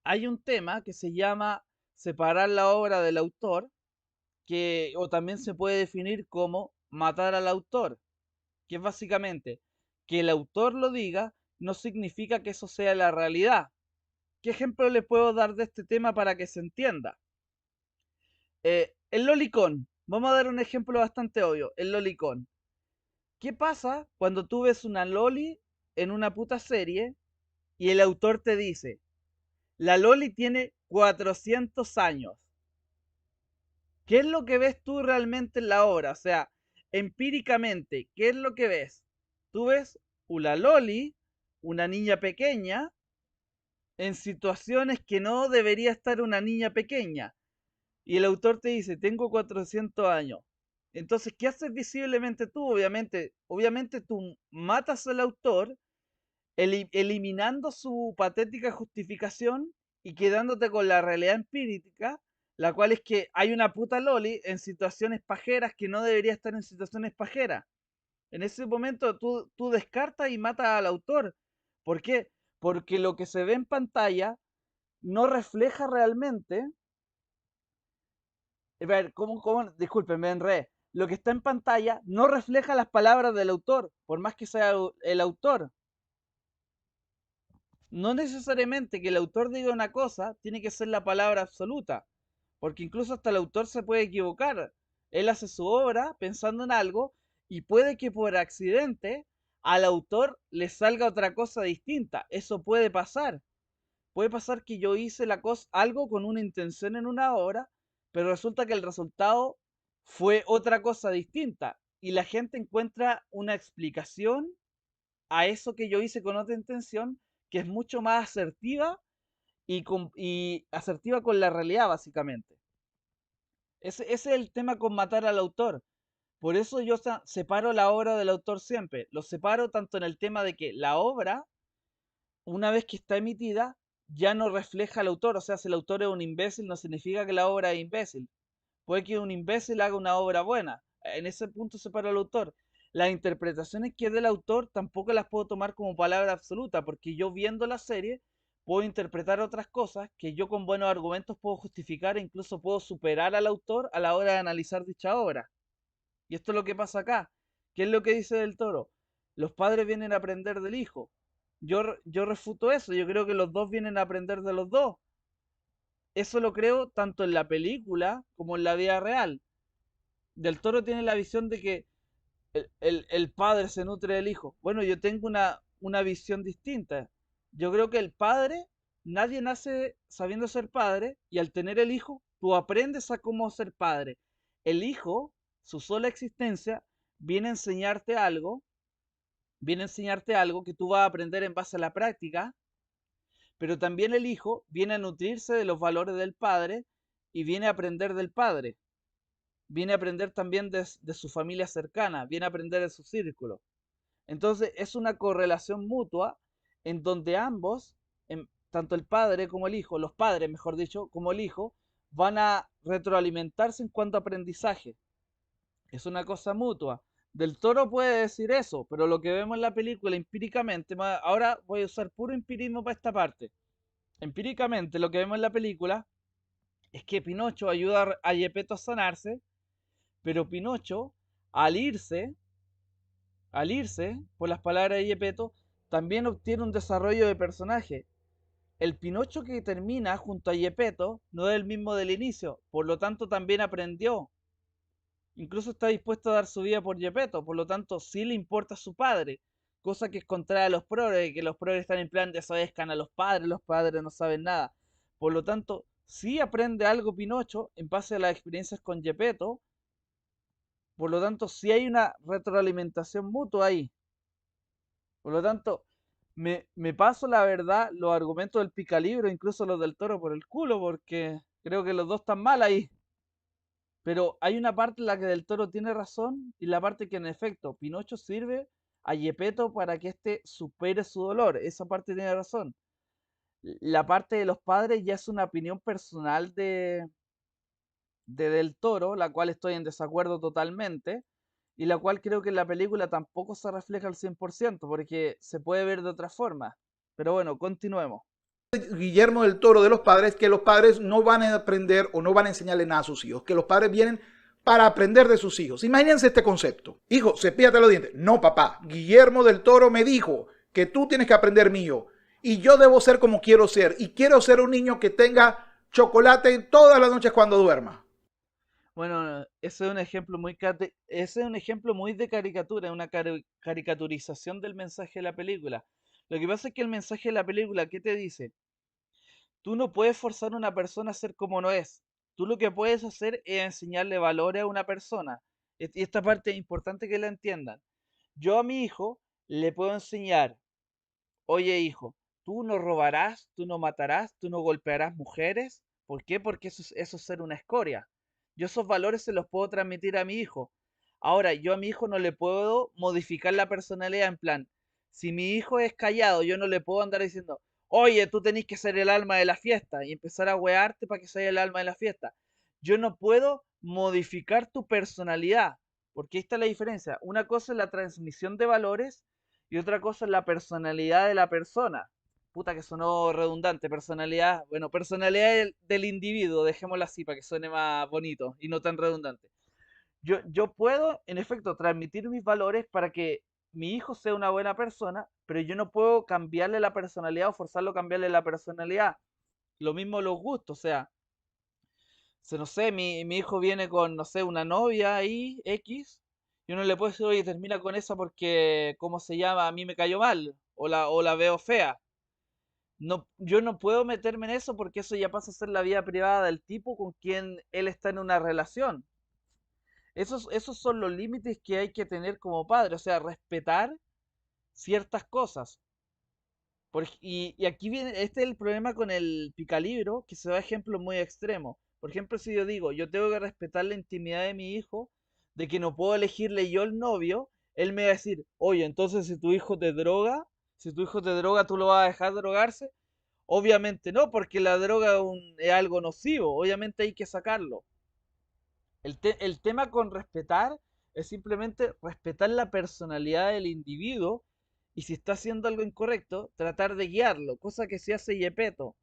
hay un tema que se llama separar la obra del autor, que o también se puede definir como matar al autor, que es básicamente que el autor lo diga no significa que eso sea la realidad. ¿Qué ejemplo le puedo dar de este tema para que se entienda? El lolicón. Vamos a dar un ejemplo bastante obvio. El lolicón. ¿Qué pasa cuando tú ves una loli en una puta serie y el autor te dice, la loli tiene 400 años? ¿Qué es lo que ves tú realmente en la obra? O sea, empíricamente, ¿qué es lo que ves? Tú ves una loli, una niña pequeña, en situaciones que no debería estar una niña pequeña. Y el autor te dice, tengo 400 años. Entonces, ¿qué haces visiblemente tú? Obviamente tú matas al autor eliminando su patética justificación y quedándote con la realidad empírica, la cual es que hay una puta loli en situaciones pajeras que no debería estar en situaciones pajeras. En ese momento tú descartas y matas al autor. ¿Por qué? Porque lo que se ve en pantalla no refleja realmente. A ver, Disculpen, me enredé. Lo que está en pantalla no refleja las palabras del autor, por más que sea el autor. No necesariamente que el autor diga una cosa tiene que ser la palabra absoluta, porque incluso hasta el autor se puede equivocar. Él hace su obra pensando en algo y puede que por accidente al autor le salga otra cosa distinta. Eso puede pasar. Puede pasar que yo hice algo con una intención en una obra, pero resulta que el resultado fue otra cosa distinta y la gente encuentra una explicación a eso que yo hice con otra intención que es mucho más asertiva y asertiva con la realidad, básicamente. Ese es el tema con matar al autor. Por eso yo separo la obra del autor siempre. Lo separo tanto en el tema de que la obra, una vez que está emitida, ya no refleja al autor. O sea, si el autor es un imbécil, no significa que la obra es imbécil. Puede que un imbécil haga una obra buena. En ese punto separa al autor. Las interpretaciones que es del autor tampoco las puedo tomar como palabra absoluta, porque yo viendo la serie puedo interpretar otras cosas que yo con buenos argumentos puedo justificar e incluso puedo superar al autor a la hora de analizar dicha obra. Y esto es lo que pasa acá. ¿Qué es lo que dice del Toro? Los padres vienen a aprender del hijo. Yo refuto eso. Yo creo que los dos vienen a aprender de los dos. Eso lo creo tanto en la película como en la vida real. Del Toro tiene la visión de que el padre se nutre del hijo. Bueno, yo tengo una visión distinta. Yo creo que el padre, nadie nace sabiendo ser padre y al tener el hijo, tú aprendes a cómo ser padre. El hijo, su sola existencia, viene a enseñarte algo, viene a enseñarte algo que tú vas a aprender en base a la práctica, pero también el hijo viene a nutrirse de los valores del padre y viene a aprender del padre. Viene a aprender también de su familia cercana, viene a aprender de su círculo. Entonces es una correlación mutua en donde ambos, tanto el padre como el hijo, los padres mejor dicho, como el hijo, van a retroalimentarse en cuanto a aprendizaje. Es una cosa mutua. Del Toro puede decir eso, pero lo que vemos en la película empíricamente, ahora voy a usar puro empirismo para esta parte. Empíricamente lo que vemos en la película es que Pinocho ayuda a Gepetto a sanarse, pero Pinocho, al irse, al irse, por las palabras de Gepetto, también obtiene un desarrollo de personaje. El Pinocho que termina junto a Gepetto no es el mismo del inicio, por lo tanto también aprendió. Incluso está dispuesto a dar su vida por Gepetto, por lo tanto sí le importa a su padre, cosa que es contraria a los progres, que los progres están en plan de desobedezcan a los padres no saben nada. Por lo tanto, sí aprende algo Pinocho en base a las experiencias con Gepetto, por lo tanto sí hay una retroalimentación mutua ahí. Por lo tanto, me paso la verdad los argumentos del Picalibro, incluso los del Toro por el culo, porque creo que los dos están mal ahí. Pero hay una parte en la que del Toro tiene razón y la parte que en efecto Pinocho sirve a Gepetto para que éste supere su dolor. Esa parte tiene razón. La parte de los padres ya es una opinión personal de del Toro, la cual estoy en desacuerdo totalmente. y la cual creo que en la película tampoco se refleja al 100% porque se puede ver de otra forma. Pero bueno, continuemos. Guillermo del Toro de los padres, que los padres no van a aprender o no van a enseñarle nada a sus hijos, que los padres vienen para aprender de sus hijos. Imagínense este concepto. Hijo, cepíllate los dientes. No, papá. Guillermo del Toro me dijo que tú tienes que aprender mío y yo debo ser como quiero ser. Y quiero ser un niño que tenga chocolate todas las noches cuando duerma. Bueno, ese es un ejemplo ese es un ejemplo muy de caricatura, una caricaturización del mensaje de la película. Lo que pasa es que el mensaje de la película, ¿qué te dice? Tú no puedes forzar a una persona a ser como no es. Tú lo que puedes hacer es enseñarle valores a una persona. Y esta parte es importante que la entiendan. Yo a mi hijo le puedo enseñar, oye hijo, tú no robarás, tú no matarás, tú no golpearás mujeres. ¿Por qué? Porque eso es ser una escoria. Yo esos valores se los puedo transmitir a mi hijo. Ahora, yo a mi hijo no le puedo modificar la personalidad en plan, si mi hijo es callado, yo no le puedo andar diciendo, oye, tú tenés que ser el alma de la fiesta y empezar a wearte para que sea el alma de la fiesta. Yo no puedo modificar tu personalidad, porque ahí está la diferencia. Una cosa es la transmisión de valores y otra cosa es la personalidad de la persona. Puta que sonó redundante, personalidad, bueno, personalidad del individuo, dejémoslo así para que suene más bonito y no tan redundante. Yo puedo, en efecto, transmitir mis valores para que mi hijo sea una buena persona, pero yo no puedo cambiarle la personalidad o forzarlo a cambiarle la personalidad. Lo mismo los gustos, o sea, si no sé, mi hijo viene con, no sé, una novia ahí, X, y uno le puede decir, oye, termina con esa porque, ¿cómo se llama? A mí me cayó mal, o la veo fea. No, yo no puedo meterme en eso porque eso ya pasa a ser la vida privada del tipo con quien él está en una relación. Esos son los límites que hay que tener como padre, o sea, respetar ciertas cosas. Y aquí viene, este es el problema con el picalibro, que se da ejemplos muy extremos. Por ejemplo, si yo digo, yo tengo que respetar la intimidad de mi hijo, de que no puedo elegirle yo el novio, él me va a decir, oye, entonces si tu hijo te droga, si tu hijo te droga, ¿tú lo vas a dejar drogarse? Obviamente no, porque la droga es algo nocivo, obviamente hay que sacarlo. El tema con respetar es simplemente respetar la personalidad del individuo y si está haciendo algo incorrecto, tratar de guiarlo, cosa que se hace Yepeto.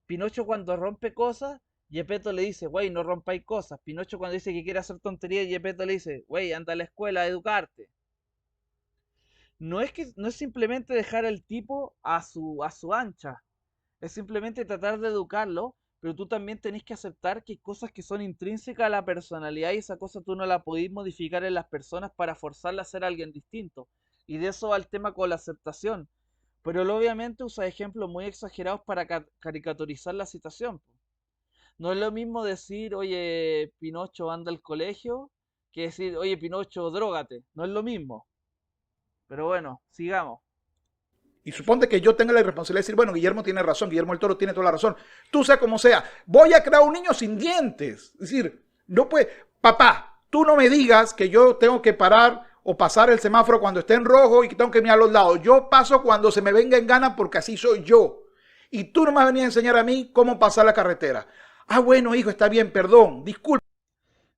Pinocho cuando rompe cosas, Yepeto le dice, güey, no rompáis cosas. Pinocho cuando dice que quiere hacer tonterías, Yepeto le dice, güey, anda a la escuela a educarte. No es simplemente dejar al tipo a su ancha, es simplemente tratar de educarlo, pero tú también tenés que aceptar que hay cosas que son intrínsecas a la personalidad y esa cosa tú no la podés modificar en las personas para forzarla a ser alguien distinto. Y de eso va el tema con la aceptación. Pero él obviamente usa ejemplos muy exagerados para caricaturizar la situación, po. No es lo mismo decir, oye, Pinocho anda al colegio, que decir, oye, Pinocho, drógate. No es lo mismo. Pero bueno, sigamos. Y suponte que yo tenga la responsabilidad de decir, bueno, Guillermo tiene razón, Guillermo el Toro tiene toda la razón. Tú sea como sea, voy a crear un niño sin dientes. Es decir, no puede, papá, tú no me digas que yo tengo que parar o pasar el semáforo cuando esté en rojo y que tengo que mirar a los lados. Yo paso cuando se me venga en gana porque así soy yo. Y tú no me vas a venir a enseñar a mí cómo pasar la carretera. Ah, bueno, hijo, está bien, perdón, disculpa.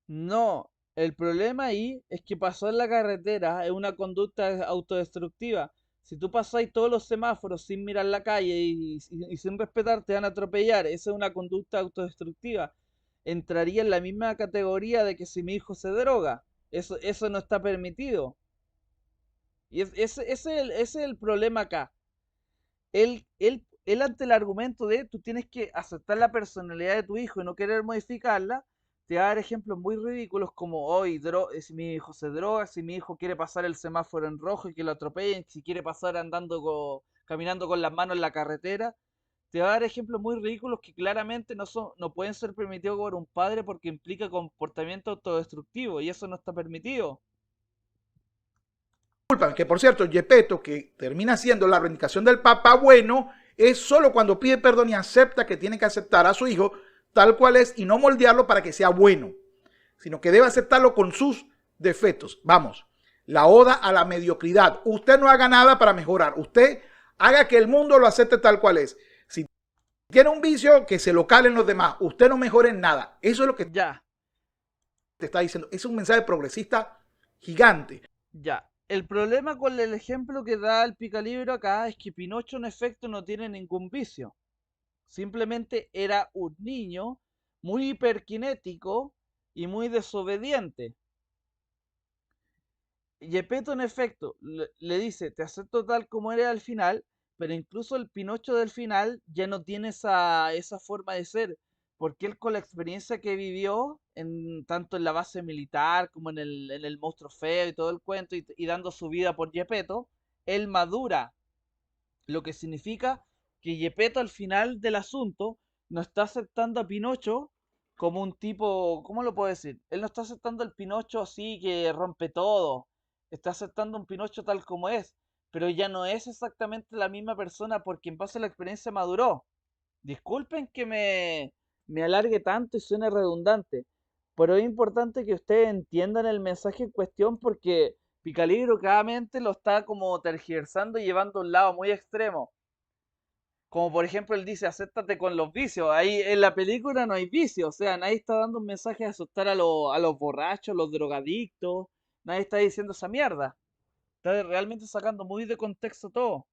No, el problema ahí es que pasó en la carretera es una conducta autodestructiva. Si tú pasáis todos los semáforos sin mirar la calle y sin respetar, te van a atropellar. Esa es una conducta autodestructiva. Entraría en la misma categoría de que si mi hijo se droga. Eso no está permitido. Ese es el problema acá. Él ante el argumento de tú tienes que aceptar la personalidad de tu hijo y no querer modificarla, te va a dar ejemplos muy ridículos como hoy, si mi hijo se droga, si mi hijo quiere pasar el semáforo en rojo y que lo atropellen, si quiere pasar caminando con las manos en la carretera, te va a dar ejemplos muy ridículos que claramente no pueden ser permitidos por un padre porque implica comportamiento autodestructivo y eso no está permitido. Que por cierto, Gepetto, que termina siendo la reivindicación del papá bueno, es solo cuando pide perdón y acepta que tiene que aceptar a su hijo tal cual es y no moldearlo para que sea bueno, sino que debe aceptarlo con sus defectos. Vamos, la oda a la mediocridad. Usted no haga nada para mejorar. Usted haga que el mundo lo acepte tal cual es. Si tiene un vicio, que se lo calen los demás. Usted no mejore en nada. Eso es lo que Ya, te está diciendo. Es un mensaje progresista gigante. Ya, el problema con el ejemplo que da el Picalibro acá es que Pinocho en efecto no tiene ningún vicio. Simplemente era un niño muy hiperkinético y muy desobediente. Gepetto en efecto le dice, te acepto tal como eres al final, pero incluso el Pinocho del final ya no tiene esa forma de ser, porque él con la experiencia que vivió, tanto en la base militar como en el monstruo feo y todo el cuento, y dando su vida por Gepetto, él madura, lo que significa que Gepetto al final del asunto no está aceptando a Pinocho como un tipo, ¿cómo lo puedo decir? Él no está aceptando al Pinocho así que rompe todo, está aceptando un Pinocho tal como es, pero ya no es exactamente la misma persona porque en base a la experiencia maduró. Disculpen que me alargue tanto y suene redundante, pero es importante que ustedes entiendan el mensaje en cuestión porque Picalibro claramente lo está como tergiversando y llevando a un lado muy extremo. Como por ejemplo él dice, acéptate con los vicios. Ahí en la película no hay vicios, o sea, nadie está dando un mensaje de asustar a los borrachos, los drogadictos, nadie está diciendo esa mierda. Está realmente sacando muy de contexto todo.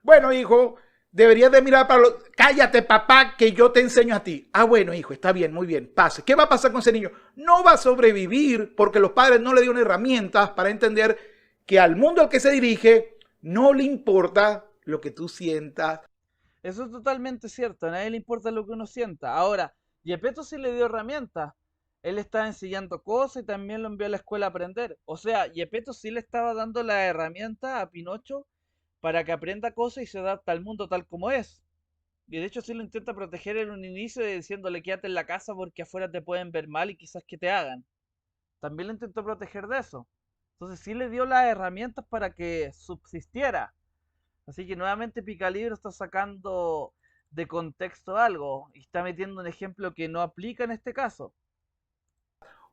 Bueno, hijo, deberías de mirar para los... Cállate, papá, que yo te enseño a ti. Ah, bueno, hijo, está bien, muy bien, pase. ¿Qué va a pasar con ese niño? No va a sobrevivir porque los padres no le dieron herramientas para entender que al mundo al que se dirige no le importa lo que tú sientas. Eso es totalmente cierto, a nadie le importa lo que uno sienta. Ahora, Gepetto sí le dio herramientas. Él estaba enseñando cosas y también lo envió a la escuela a aprender. O sea, Gepetto sí le estaba dando la herramienta a Pinocho para que aprenda cosas y se adapte al mundo tal como es. Y de hecho sí lo intenta proteger en un inicio diciéndole quédate en la casa porque afuera te pueden ver mal y quizás que te hagan. También lo intentó proteger de eso. Entonces sí le dio las herramientas para que subsistiera. Así que nuevamente Picalibro está sacando de contexto algo y está metiendo un ejemplo que no aplica en este caso.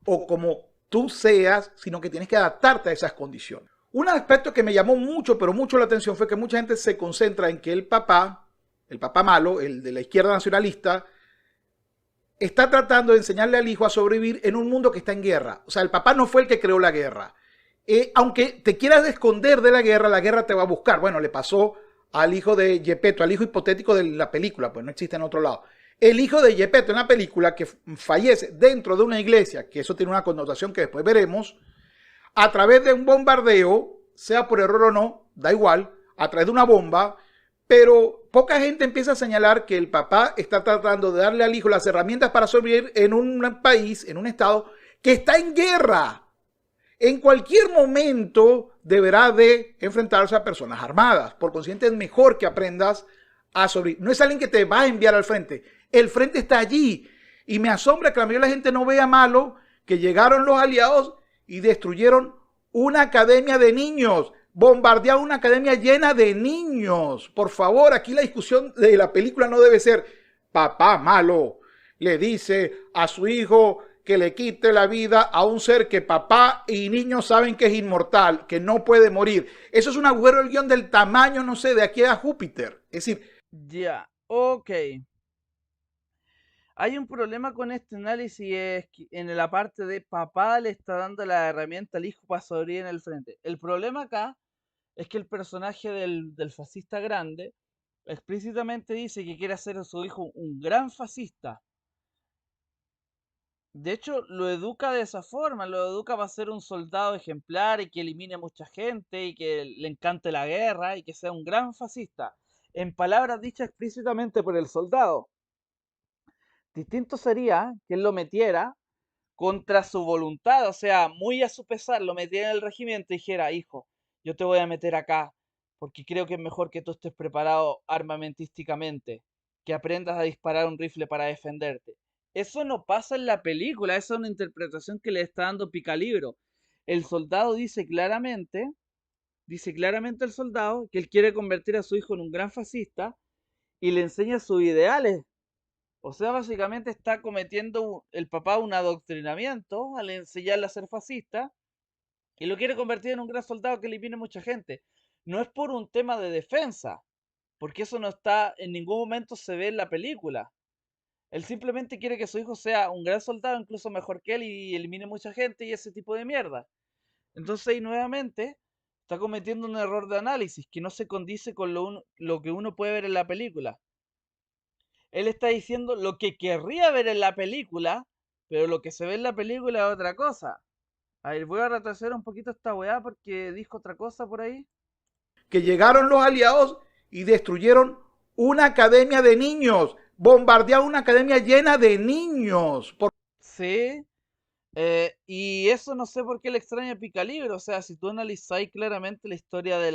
O como tú seas, sino que tienes que adaptarte a esas condiciones. Un aspecto que me llamó mucho, pero mucho la atención fue que mucha gente se concentra en que el papá malo, el de la izquierda nacionalista, está tratando de enseñarle al hijo a sobrevivir en un mundo que está en guerra. O sea, el papá no fue el que creó la guerra. Aunque te quieras esconder de la guerra te va a buscar. Bueno, le pasó al hijo de Gepetto, al hijo hipotético de la película, pues no existe en otro lado. El hijo de Gepetto en la película que fallece dentro de una iglesia, que eso tiene una connotación que después veremos, a través de un bombardeo, sea por error o no, da igual, a través de una bomba, pero poca gente empieza a señalar que el papá está tratando de darle al hijo las herramientas para sobrevivir en un país, en un estado que está en guerra. En cualquier momento deberá de enfrentarse a personas armadas. Por consiguiente, es mejor que aprendas a sobrevivir. No es alguien que te va a enviar al frente. El frente está allí. Y me asombra que la mayoría de la gente no vea malo que llegaron los aliados y destruyeron una academia de niños. Bombardearon una academia llena de niños. Por favor, aquí la discusión de la película no debe ser papá malo le dice a su hijo que le quite la vida a un ser que papá y niños saben que es inmortal, que no puede morir. Eso es un agujero del guión del tamaño, no sé, de aquí a Júpiter. Es decir, Ya, ok. Hay un problema con este análisis es que en la parte de papá le está dando la herramienta al hijo para sobrevivir en el frente. El problema acá es que el personaje del fascista grande explícitamente dice que quiere hacer a su hijo un gran fascista. De hecho, lo educa de esa forma, lo educa para ser un soldado ejemplar y que elimine a mucha gente y que le encante la guerra y que sea un gran fascista. En palabras dichas explícitamente por el soldado. Distinto sería que él lo metiera contra su voluntad, o sea, muy a su pesar, lo metiera en el regimiento y dijera, hijo, yo te voy a meter acá porque creo que es mejor que tú estés preparado armamentísticamente, que aprendas a disparar un rifle para defenderte. Eso no pasa en la película, esa es una interpretación que le está dando Picalibro. El soldado dice claramente el soldado que él quiere convertir a su hijo en un gran fascista y le enseña sus ideales. O sea, básicamente está cometiendo el papá un adoctrinamiento al enseñarle a ser fascista y lo quiere convertir en un gran soldado que elimine mucha gente. No es por un tema de defensa, porque eso no está, en ningún momento se ve en la película. Él simplemente quiere que su hijo sea un gran soldado, incluso mejor que él, y elimine mucha gente y ese tipo de mierda. Entonces ahí nuevamente está cometiendo un error de análisis que no se condice con lo que uno puede ver en la película. Él está diciendo lo que querría ver en la película, pero lo que se ve en la película es otra cosa. A ver, voy a retroceder un poquito esta weá porque dijo otra cosa por ahí. Que llegaron los aliados y destruyeron una academia de niños, bombardearon una academia llena de niños. Sí, y eso no sé por qué le extraña a Picalibro. O sea, si tú analizáis claramente la historia de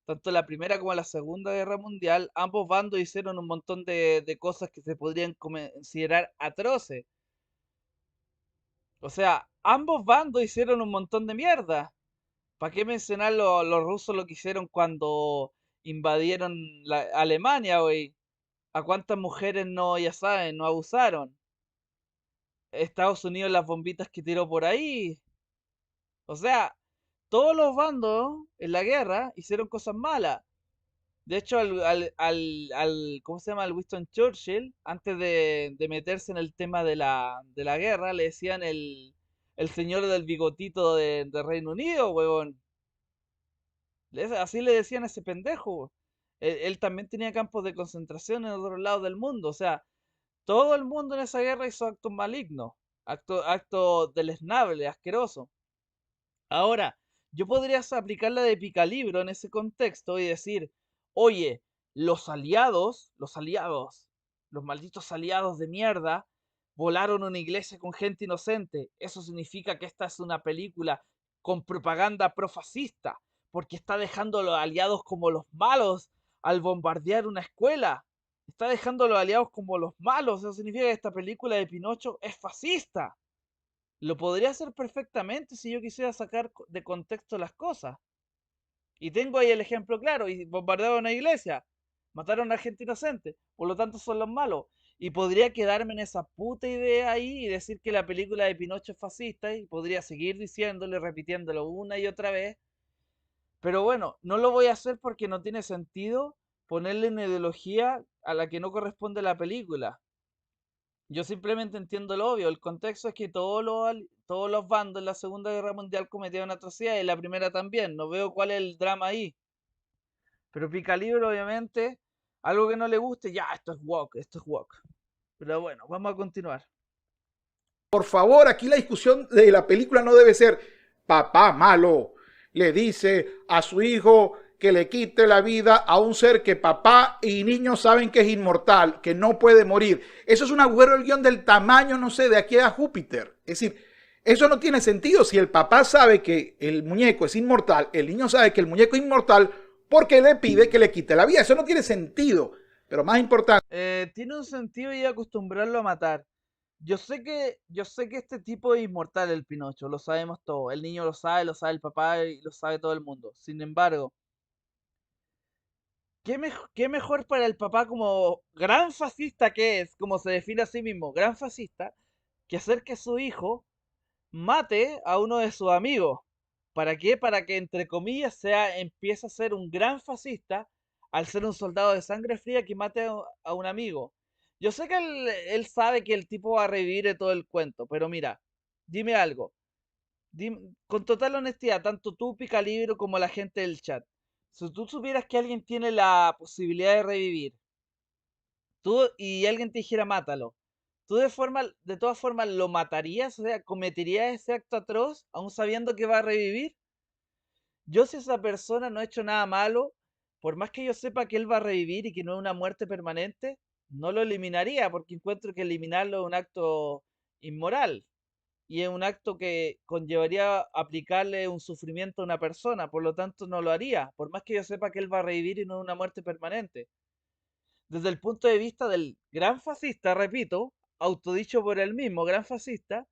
tanto la Primera como la Segunda Guerra Mundial, ambos bandos hicieron un montón de cosas que se podrían considerar atroces. O sea, ambos bandos hicieron un montón de mierda. ¿Para qué mencionar los rusos lo que hicieron cuando invadieron Alemania, güey? ¿A cuántas mujeres no, ya saben, no abusaron? Estados Unidos las bombitas que tiró por ahí. O sea, todos los bandos en la guerra hicieron cosas malas. De hecho, ¿cómo se llama? Al Winston Churchill, antes de meterse en el tema de la guerra, le decían el señor del bigotito de Reino Unido, huevón. Así le decían a ese pendejo. Él también tenía campos de concentración en otros lados del mundo. O sea, todo el mundo en esa guerra hizo actos malignos, actos deleznables, asquerosos. Ahora, yo podría aplicar la de Picalibro en ese contexto y decir, oye, los malditos aliados de mierda, volaron una iglesia con gente inocente. Eso significa que esta es una película con propaganda profascista, porque está dejando a los aliados como los malos al bombardear una escuela. Está dejando a los aliados como los malos. Eso significa que esta película de Pinocho es fascista. Lo podría hacer perfectamente si yo quisiera sacar de contexto las cosas. Y tengo ahí el ejemplo claro, y bombardearon una iglesia, mataron a gente inocente, por lo tanto son los malos. Y podría quedarme en esa puta idea ahí y decir que la película de Pinocho es fascista y podría seguir diciéndolo y repitiéndolo una y otra vez. Pero bueno, no lo voy a hacer porque no tiene sentido ponerle una ideología a la que no corresponde la película. Yo simplemente entiendo lo obvio. El contexto es que todos los bandos en la Segunda Guerra Mundial cometieron atrocidades y en la Primera también. No veo cuál es el drama ahí. Pero Picalibro, obviamente, algo que no le guste, ya, esto es woke, esto es woke. Pero bueno, vamos a continuar. Por favor, aquí la discusión de la película no debe ser papá malo. Le dice a su hijo que le quite la vida a un ser que papá y niños saben que es inmortal, que no puede morir. Eso es un agujero del guión del tamaño, no sé, de aquí a Júpiter. Es decir, eso no tiene sentido. Si el papá sabe que el muñeco es inmortal, el niño sabe que el muñeco es inmortal, porque le pide que le quite la vida. Eso no tiene sentido. Pero más importante, Tiene un sentido y acostumbrarlo a matar. Yo sé que este tipo es inmortal, el Pinocho, lo sabemos todos. El niño lo sabe el papá y lo sabe todo el mundo. Sin embargo, qué mejor para el papá como gran fascista que es, como se define a sí mismo, gran fascista, que hacer que su hijo mate a uno de sus amigos. ¿Para qué? Para que, entre comillas, empiece a ser un gran fascista al ser un soldado de sangre fría que mate a un amigo. Yo sé que él sabe que el tipo va a revivir de todo el cuento, pero mira, dime algo. Con total honestidad, tanto tú, Picalibro, como la gente del chat. Si tú supieras que alguien tiene la posibilidad de revivir, tú y alguien te dijera mátalo, ¿tú de todas formas lo matarías? O sea, ¿cometerías ese acto atroz aún sabiendo que va a revivir? Yo si esa persona no ha hecho nada malo, por más que yo sepa que él va a revivir y que no es una muerte permanente, no lo eliminaría porque encuentro que eliminarlo es un acto inmoral y es un acto que conllevaría aplicarle un sufrimiento a una persona, por lo tanto no lo haría, por más que yo sepa que él va a revivir y no es una muerte permanente. Desde el punto de vista del gran fascista, repito, autodicho por él mismo, gran fascista,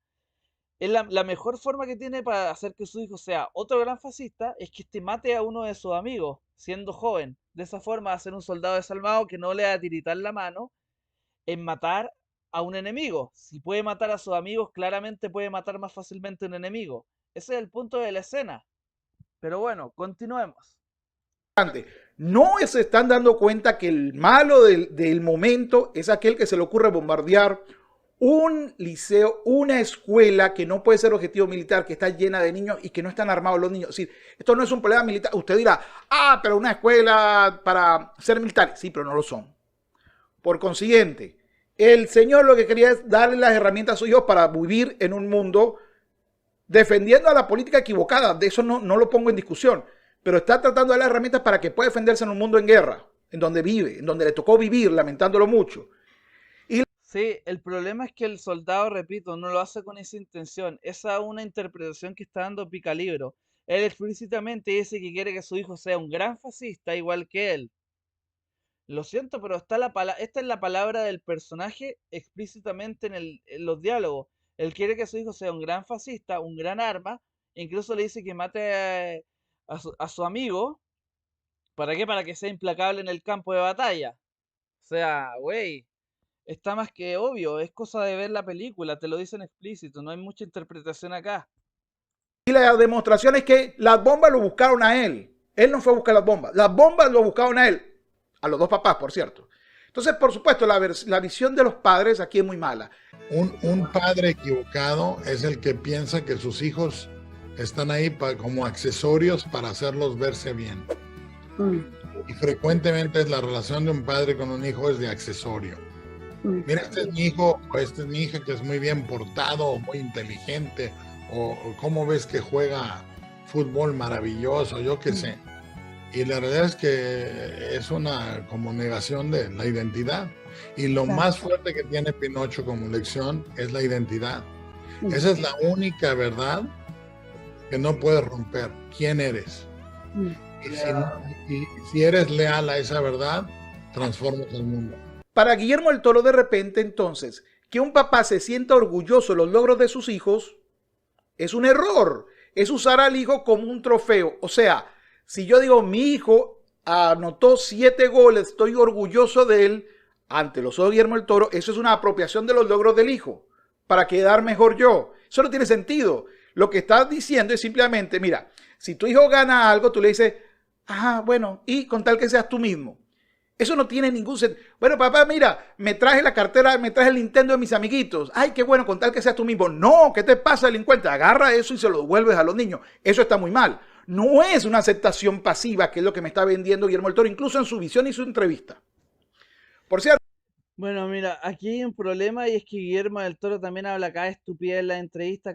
es la mejor forma que tiene para hacer que su hijo sea otro gran fascista es que este mate a uno de sus amigos, siendo joven. De esa forma va a ser un soldado desalmado que no le va a tiritar la mano en matar a un enemigo. Si puede matar a sus amigos, claramente puede matar más fácilmente a un enemigo. Ese es el punto de la escena. Pero bueno, continuemos. No se están dando cuenta que el malo del momento es aquel que se le ocurre bombardear un liceo, una escuela que no puede ser objetivo militar, que está llena de niños y que no están armados los niños. Es decir, esto no es un problema militar. Usted dirá, pero una escuela para ser militar. Sí, pero no lo son. Por consiguiente, el Señor lo que quería es darle las herramientas a sus hijos para vivir en un mundo defendiendo a la política equivocada. De eso no lo pongo en discusión. Pero está tratando de dar las herramientas para que pueda defenderse en un mundo en guerra, en donde vive, en donde le tocó vivir, lamentándolo mucho. Sí, el problema es que el soldado, repito, no lo hace con esa intención. Esa es una interpretación que está dando Picalibro. Él explícitamente dice que quiere que su hijo sea un gran fascista igual que él. Lo siento, pero esta es la palabra del personaje explícitamente en los diálogos. Él quiere que su hijo sea un gran fascista, un gran arma, e incluso le dice que mate a su amigo. ¿Para qué? Para que sea implacable en el campo de batalla. O sea, güey, está más que obvio, es cosa de ver la película, te lo dicen explícito, no hay mucha interpretación acá. Y la demostración es que las bombas lo buscaron a él. Él no fue a buscar las bombas lo buscaron a él. A los dos papás, por cierto. Entonces, por supuesto, la visión de los padres aquí es muy mala. Un padre equivocado es el que piensa que sus hijos están ahí como accesorios para hacerlos verse bien. Y frecuentemente es la relación de un padre con un hijo es de accesorio. Mira, este es mi hijo o esta es mi hija que es muy bien portado, muy inteligente, o cómo ves que juega fútbol maravilloso, yo qué sé. Y la realidad es que es una como negación de la identidad. Y lo más fuerte que tiene Pinocho como lección es la identidad. Esa es la única verdad que no puedes romper. ¿Quién eres? Y si eres leal a esa verdad, transformas el mundo. Para Guillermo del Toro, de repente, entonces, que un papá se sienta orgulloso de los logros de sus hijos es un error. Es usar al hijo como un trofeo. O sea, si yo digo, mi hijo anotó 7 goles, estoy orgulloso de él, ante los ojos de Guillermo del Toro, eso es una apropiación de los logros del hijo, para quedar mejor yo. Eso no tiene sentido. Lo que estás diciendo es simplemente, mira, si tu hijo gana algo, tú le dices, bueno, y con tal que seas tú mismo. Eso no tiene ningún sentido. Bueno, papá, mira, me traje la cartera, me traje el Nintendo de mis amiguitos. Ay, qué bueno, con tal que seas tú mismo. No, ¿qué te pasa, delincuente? Agarra eso y se lo devuelves a los niños. Eso está muy mal. No es una aceptación pasiva, que es lo que me está vendiendo Guillermo del Toro, incluso en su visión y su entrevista. Por cierto. Bueno, mira, aquí hay un problema y es que Guillermo del Toro también habla acá de estupidez en la entrevista.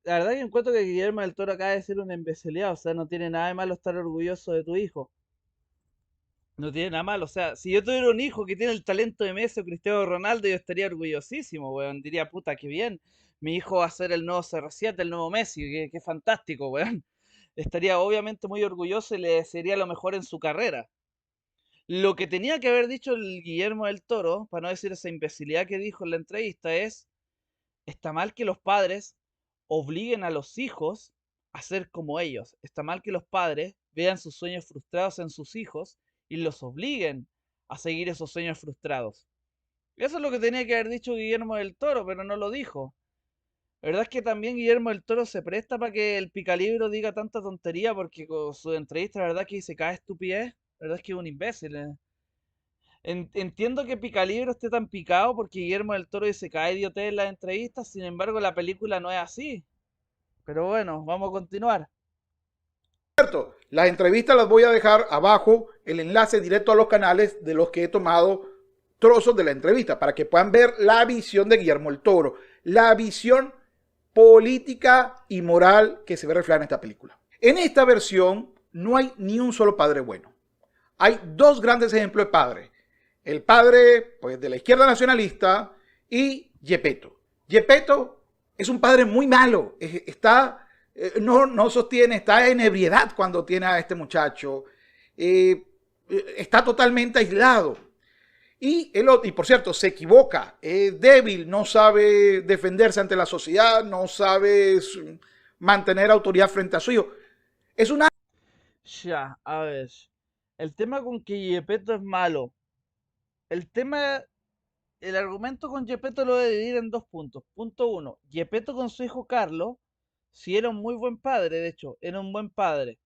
La verdad que encuentro que Guillermo del Toro acaba de ser una imbecilidad, o sea, no tiene nada de malo estar orgulloso de tu hijo. No tiene nada malo, o sea, si yo tuviera un hijo que tiene el talento de Messi o Cristiano Ronaldo, yo estaría orgullosísimo, weón. Diría, puta, qué bien. Mi hijo va a ser el nuevo CR7, el nuevo Messi, qué fantástico, weón. Estaría obviamente muy orgulloso y le desearía lo mejor en su carrera. Lo que tenía que haber dicho el Guillermo del Toro, para no decir esa imbecilidad que dijo en la entrevista, es, está mal que los padres obliguen a los hijos a ser como ellos. Está mal que los padres vean sus sueños frustrados en sus hijos y los obliguen a seguir esos sueños frustrados. Eso es lo que tenía que haber dicho Guillermo del Toro, pero no lo dijo. La verdad es que también Guillermo del Toro se presta para que el picalibro diga tanta tontería porque con su entrevista la verdad que se cae estupidez. La verdad es que es un imbécil. Entiendo que Picalibro esté tan picado porque Guillermo del Toro dice cae idiotez en las entrevistas, sin embargo la película no es así. Pero bueno, vamos a continuar. Las entrevistas las voy a dejar abajo, el enlace directo a los canales de los que he tomado trozos de la entrevista, para que puedan ver la visión de Guillermo del Toro, la visión política y moral que se ve reflejada en esta película. En esta versión no hay ni un solo padre bueno. Hay dos grandes ejemplos de padre. El padre, pues, de la izquierda nacionalista y Gepetto. Gepetto es un padre muy malo. No sostiene, está en ebriedad cuando tiene a este muchacho. Está totalmente aislado. Y por cierto, se equivoca. Es débil, no sabe defenderse ante la sociedad, no sabe mantener autoridad frente a su hijo. Es una... Ya, a ver. El tema con que Gepetto es malo. El argumento con Gepetto lo voy a dividir en dos puntos. Punto uno, Gepetto con su hijo Carlos, si era un muy buen padre, de hecho, era un buen padre.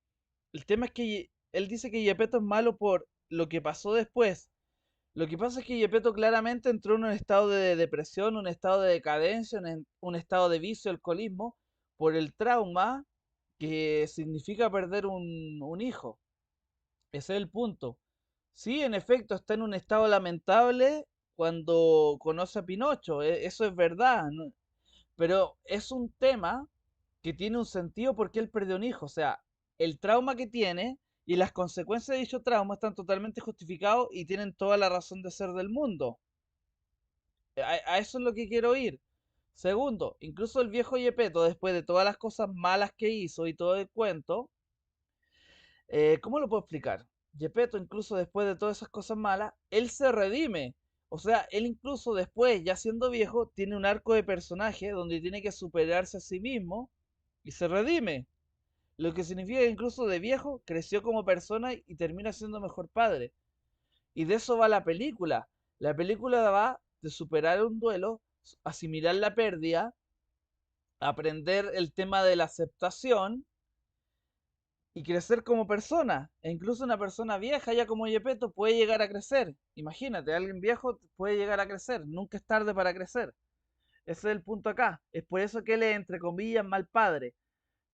El tema es que él dice que Gepetto es malo por lo que pasó después. Lo que pasa es que Gepetto claramente entró en un estado de depresión, un estado de decadencia, un estado de vicio, alcoholismo, por el trauma que significa perder un hijo. Ese es el punto. Sí, en efecto, está en un estado lamentable cuando conoce a Pinocho, eso es verdad, ¿no? Pero es un tema que tiene un sentido porque él perdió un hijo. O sea, el trauma que tiene y las consecuencias de dicho trauma están totalmente justificados y tienen toda la razón de ser del mundo. A eso es lo que quiero ir. Segundo, incluso el viejo Yepeto, después de todas las cosas malas que hizo y todo el cuento, ¿cómo lo puedo explicar? Yepeto, incluso después de todas esas cosas malas, él se redime. O sea, él incluso después, ya siendo viejo, tiene un arco de personaje donde tiene que superarse a sí mismo y se redime. Lo que significa que incluso de viejo creció como persona y termina siendo mejor padre. Y de eso va la película. La película va de superar un duelo, asimilar la pérdida, aprender el tema de la aceptación y crecer como persona. E incluso una persona vieja, ya como Yepeto, puede llegar a crecer. Imagínate, alguien viejo puede llegar a crecer. Nunca es tarde para crecer. Ese es el punto acá. Es por eso que él es, entre comillas, mal padre.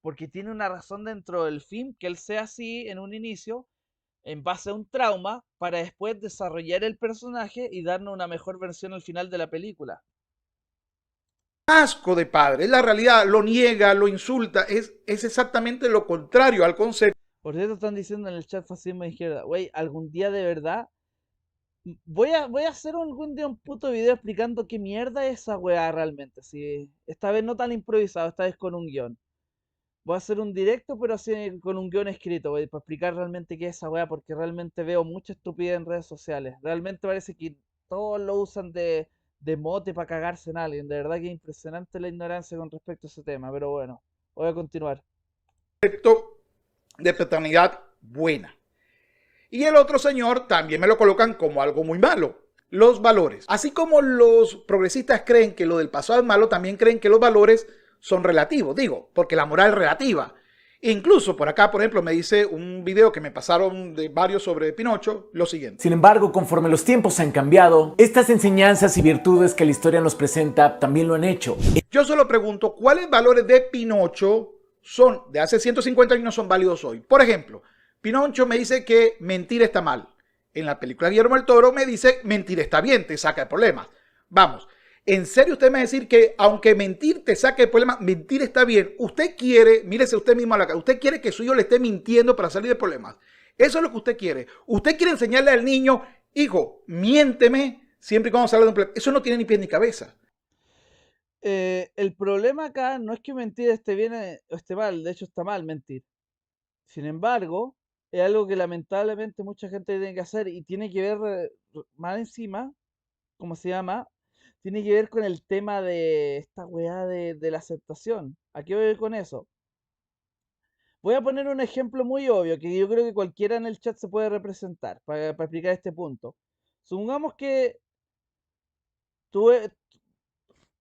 Porque tiene una razón dentro del film que él sea así en un inicio, en base a un trauma, para después desarrollar el personaje y darnos una mejor versión al final de la película. Asco de padre, es la realidad, lo niega, lo insulta, es exactamente lo contrario al concepto. Por cierto, están diciendo en el chat fascismo de izquierda, güey, algún día de verdad voy a hacer algún día un puto video explicando qué mierda es esa weá realmente. Si esta vez no tan improvisado, esta vez con un guión. Voy a hacer un directo, pero así con un guión escrito, güey, para explicar realmente qué es esa weá, porque realmente veo mucha estupidez en redes sociales. Realmente parece que todos lo usan de mote para cagarse en alguien. De verdad que es impresionante la ignorancia con respecto a ese tema, pero bueno, voy a continuar. De paternidad buena. Y el otro señor también me lo colocan como algo muy malo. Los valores. Así como los progresistas creen que lo del pasado es malo, también creen que los valores son relativos. Digo, porque la moral es relativa. Incluso por acá, por ejemplo, me dice un video que me pasaron de varios sobre Pinocho, lo siguiente. Sin embargo, conforme los tiempos han cambiado, estas enseñanzas y virtudes que la historia nos presenta también lo han hecho. Yo solo pregunto, ¿cuáles valores de Pinocho son de hace 150 años no son válidos hoy? Por ejemplo, Pinocho me dice que mentir está mal. En la película Guillermo del Toro me dice mentir está bien, te saca de problemas. Vamos, ¿en serio usted me va a decir que aunque mentir te saque de problemas, mentir está bien? Usted quiere, mírese usted mismo a la cara, usted quiere que su hijo le esté mintiendo para salir de problemas. Eso es lo que usted quiere. Usted quiere enseñarle al niño, hijo, miénteme siempre y cuando salga de un problema. Eso no tiene ni pie ni cabeza. El problema acá no es que mentir esté bien o esté mal, de hecho está mal mentir. Sin embargo, es algo que lamentablemente mucha gente tiene que hacer y tiene que ver más encima, ¿cómo se llama? Tiene que ver con el tema de esta weá de la aceptación. ¿A qué voy con eso? Voy a poner un ejemplo muy obvio que yo creo que cualquiera en el chat se puede representar para explicar este punto. Supongamos que tú,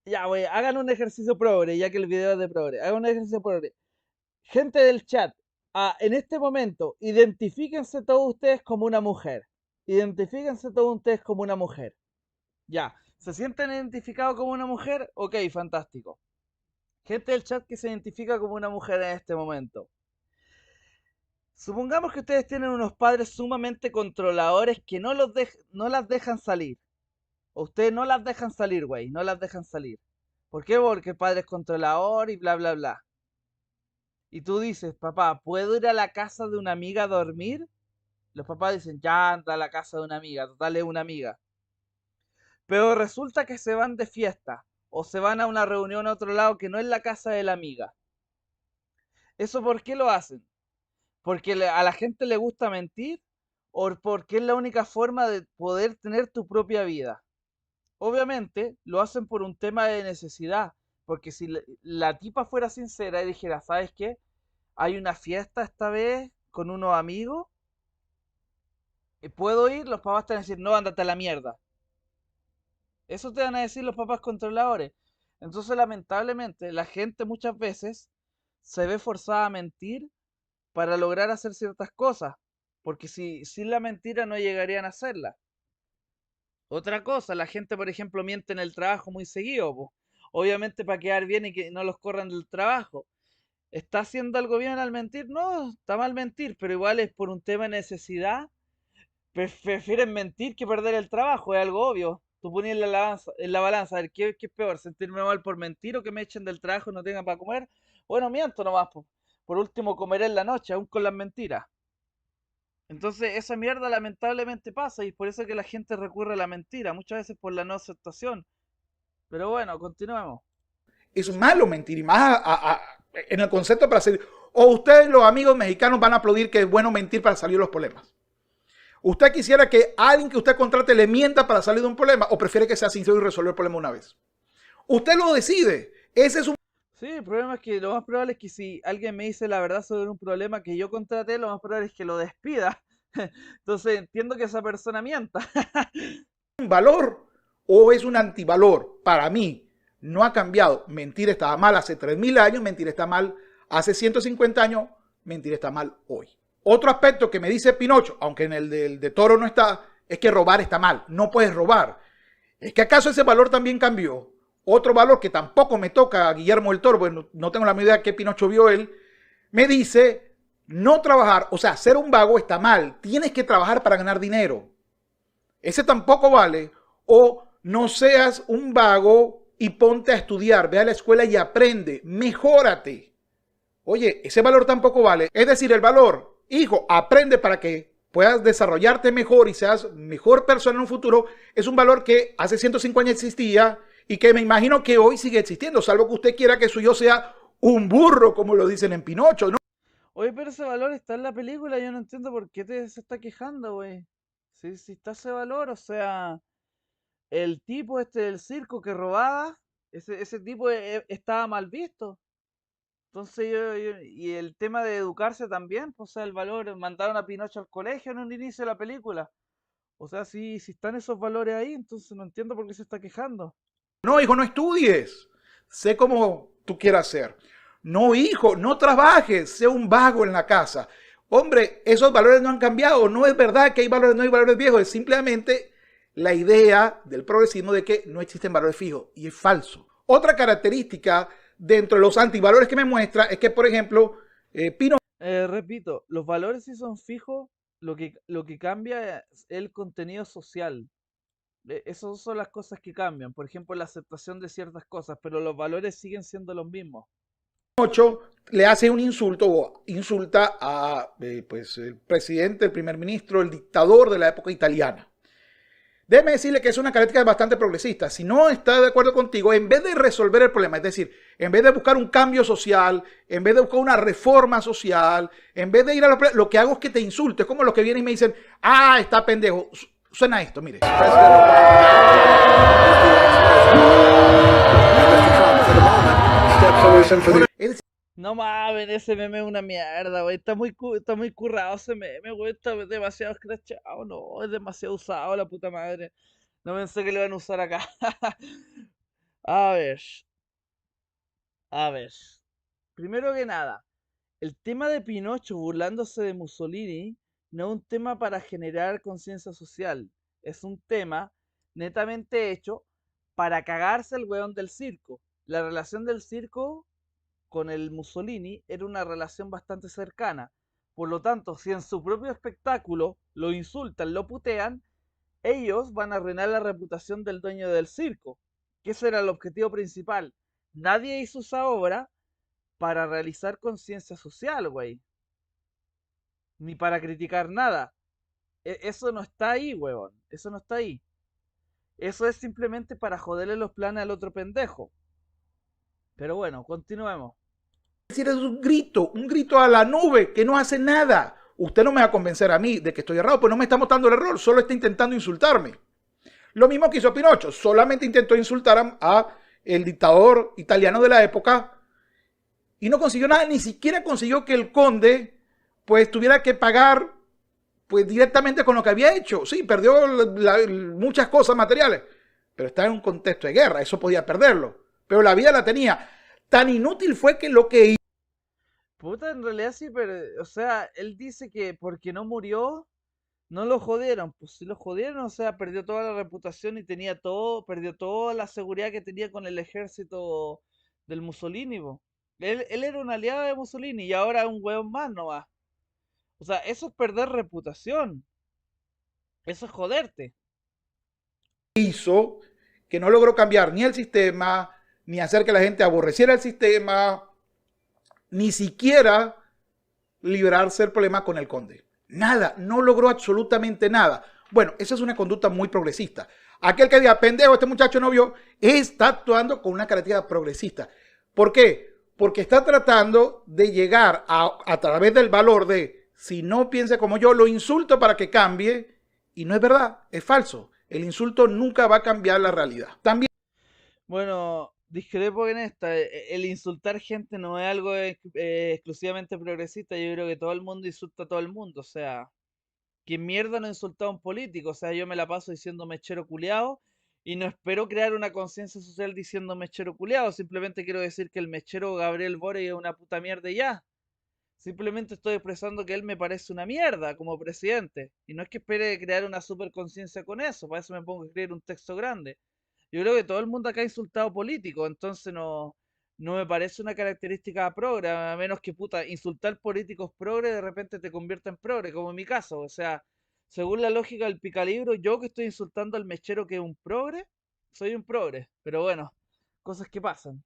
ya, wey, hagan un ejercicio progre, ya que el video es de progre. Hagan un ejercicio progre. Gente del chat, en este momento, identifíquense todos ustedes como una mujer. Identifíquense todos ustedes como una mujer. Ya, ¿se sienten identificados como una mujer? Ok, fantástico. Gente del chat que se identifica como una mujer en este momento. Supongamos que ustedes tienen unos padres sumamente controladores que no las dejan salir. O ustedes no las dejan salir, güey, no las dejan salir. ¿Por qué? Porque el padre es controlador y bla, bla, bla. Y tú dices, papá, ¿puedo ir a la casa de una amiga a dormir? Los papás dicen, ya anda a la casa de una amiga, total es una amiga. Pero resulta que se van de fiesta o se van a una reunión a otro lado que no es la casa de la amiga. ¿Eso por qué lo hacen? ¿Porque a la gente le gusta mentir? ¿O porque es la única forma de poder tener tu propia vida? Obviamente lo hacen por un tema de necesidad. Porque si la tipa fuera sincera y dijera, ¿sabes qué? Hay una fiesta esta vez con unos amigos. ¿Puedo ir? Los papás te van a decir, no, ándate a la mierda. Eso te van a decir los papás controladores. Entonces, lamentablemente, la gente muchas veces se ve forzada a mentir para lograr hacer ciertas cosas. porque si sin la mentira no llegarían a hacerla. Otra cosa, la gente, por ejemplo, miente en el trabajo muy seguido, po. Obviamente para quedar bien y que no los corran del trabajo. ¿Está haciendo algo bien al mentir? No, está mal mentir, pero igual es por un tema de necesidad. Prefieren mentir que perder el trabajo, es algo obvio. Tú ponías en la balanza, a ver, ¿qué es peor? ¿Sentirme mal por mentir o que me echen del trabajo y no tengan para comer? Bueno, miento nomás, po. Por último, comeré en la noche, aún con las mentiras. Entonces, esa mierda lamentablemente pasa y por eso es que la gente recurre a la mentira, muchas veces por la no aceptación. Pero bueno, continuemos. Es malo mentir y más en el concepto para salir. O ustedes, los amigos mexicanos, van a aplaudir que es bueno mentir para salir de los problemas. ¿Usted quisiera que alguien que usted contrate le mienta para salir de un problema o prefiere que sea sincero y resolver el problema una vez? Usted lo decide. Ese es un... Sí, el problema es que lo más probable es que si alguien me dice la verdad sobre un problema que yo contraté, lo más probable es que lo despida. Entonces entiendo que esa persona mienta. valor o es un antivalor. Para mí no ha cambiado. Mentir estaba mal hace 3000 años, mentir está mal hace 150 años, mentir está mal hoy. Otro aspecto que me dice Pinocho, aunque en el de Toro no está, es que robar está mal. No puedes robar. ¿Es que acaso ese valor también cambió? Otro valor que tampoco me toca a Guillermo del Toro, porque no tengo la medida de qué Pinocho vio él, me dice no trabajar, o sea, ser un vago está mal. Tienes que trabajar para ganar dinero. Ese tampoco vale. O no seas un vago y ponte a estudiar, ve a la escuela y aprende, mejórate. Oye, ese valor tampoco vale. Es decir, el valor, hijo, aprende para que puedas desarrollarte mejor y seas mejor persona en un futuro, es un valor que hace 105 años existía y que me imagino que hoy sigue existiendo, salvo que usted quiera que su yo sea un burro, como lo dicen en Pinocho, ¿no? Oye, pero ese valor está en la película, yo no entiendo por qué se está quejando, güey. Si está ese valor, o sea, el tipo este del circo que robaba, ese tipo estaba mal visto. Entonces y el tema de educarse también, pues, o sea, el valor, mandaron a Pinocho al colegio en un inicio de la película. O sea, si están esos valores ahí, entonces no entiendo por qué se está quejando. No, hijo, no estudies. Sé cómo tú quieras ser. No, hijo, no trabajes. Sé un vago en la casa. Hombre, esos valores no han cambiado. No es verdad que hay valores, no hay valores viejos. Es simplemente la idea del progresismo de que no existen valores fijos. Y es falso. Otra característica dentro de los antivalores que me muestra es que, por ejemplo, Pino... Repito, los valores sí son fijos, lo que cambia es el contenido social. Esas son las cosas que cambian. Por ejemplo, la aceptación de ciertas cosas, pero los valores siguen siendo los mismos. le hace un insulto o insulta a pues, el presidente, el primer ministro, el dictador de la época italiana. Déjeme decirle que es una característica bastante progresista. Si no está de acuerdo contigo, en vez de resolver el problema, es decir, en vez de buscar un cambio social, en vez de buscar una reforma social, en vez de ir a lo que hago es que te insulte. Es como los que vienen y me dicen, ah, está pendejo. Suena esto, mire. No mames, ese meme es una mierda, güey. Está muy currado ese meme, güey. Está demasiado escrachado, no. Es demasiado usado, la puta madre. No pensé que lo iban a usar acá. A ver, a ver. Primero que nada, el tema de Pinocho burlándose de Mussolini no es un tema para generar conciencia social. Es un tema netamente hecho para cagarse el weón del circo. La relación del circo con el Mussolini era una relación bastante cercana. Por lo tanto, si en su propio espectáculo lo insultan, lo putean, ellos van a arruinar la reputación del dueño del circo, que ese era el objetivo principal. Nadie hizo esa obra para realizar conciencia social, güey. Ni para criticar nada. Eso no está ahí, weón. Eso no está ahí. Eso es simplemente para joderle los planes al otro pendejo. Pero bueno, continuemos. Es decir, es un grito a la nube que no hace nada. Usted no me va a convencer a mí de que estoy errado, pues no me está mostrando el error, solo está intentando insultarme. Lo mismo que hizo Pinocho, solamente intentó insultar a el dictador italiano de la época y no consiguió nada, ni siquiera consiguió que el conde pues tuviera que pagar pues directamente con lo que había hecho. Sí, perdió muchas cosas materiales, pero está en un contexto de guerra, eso podía perderlo, pero la vida la tenía. Tan inútil fue que lo que hizo. Puta, en realidad sí, pero, o sea, él dice que porque no murió, no lo jodieron. Pues si lo jodieron, o sea, perdió toda la reputación y tenía todo, perdió toda la seguridad que tenía con el ejército del Mussolini, po. Él era un aliado de Mussolini y ahora es un hueón más nomás. O sea, eso es perder reputación. Eso es joderte. Hizo que no logró cambiar ni el sistema, ni hacer que la gente aborreciera el sistema, ni siquiera librarse del problema con el conde. Nada, no logró absolutamente nada. Bueno, esa es una conducta muy progresista. Aquel que diga, pendejo, este muchacho no vio, está actuando con una característica progresista. ¿Por qué? Porque está tratando de llegar a través del valor de, si no piensa como yo, lo insulto para que cambie, y no es verdad, es falso. El insulto nunca va a cambiar la realidad. También Bueno, discrepo en esta. El insultar gente no es algo exclusivamente progresista. Yo creo que todo el mundo insulta a todo el mundo. O sea, ¿quién mierda no insulta a un político? O sea, yo me la paso diciendo mechero culiao y no espero crear una conciencia social diciendo mechero culiao. Simplemente quiero decir que el mechero Gabriel Boric es una puta mierda y ya. Simplemente estoy expresando que él me parece una mierda como presidente. Y no es que espere crear una super conciencia con eso. Para eso me pongo a escribir un texto grande. Yo creo que todo el mundo acá ha insultado políticos, entonces no me parece una característica progre, a menos que puta, insultar políticos progre de repente te convierta en progre, como en mi caso. O sea, según la lógica del picalibro, yo que estoy insultando al mechero que es un progre, soy un progre. Pero bueno, cosas que pasan.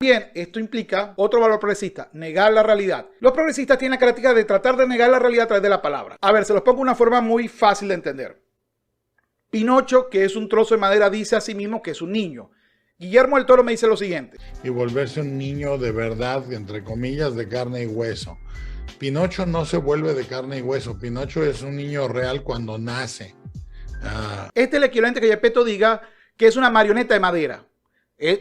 esto implica otro valor progresista, negar la realidad. Los progresistas tienen la característica de tratar de negar la realidad a través de la palabra. A ver, se los pongo de una forma muy fácil de entender. Pinocho, que es un trozo de madera, dice a sí mismo que es un niño. Guillermo del Toro me dice lo siguiente. Y volverse un niño de verdad, entre comillas, de carne y hueso. Pinocho no se vuelve de carne y hueso. Pinocho es un niño real cuando nace. Este es el equivalente que Gepetto diga que es una marioneta de madera.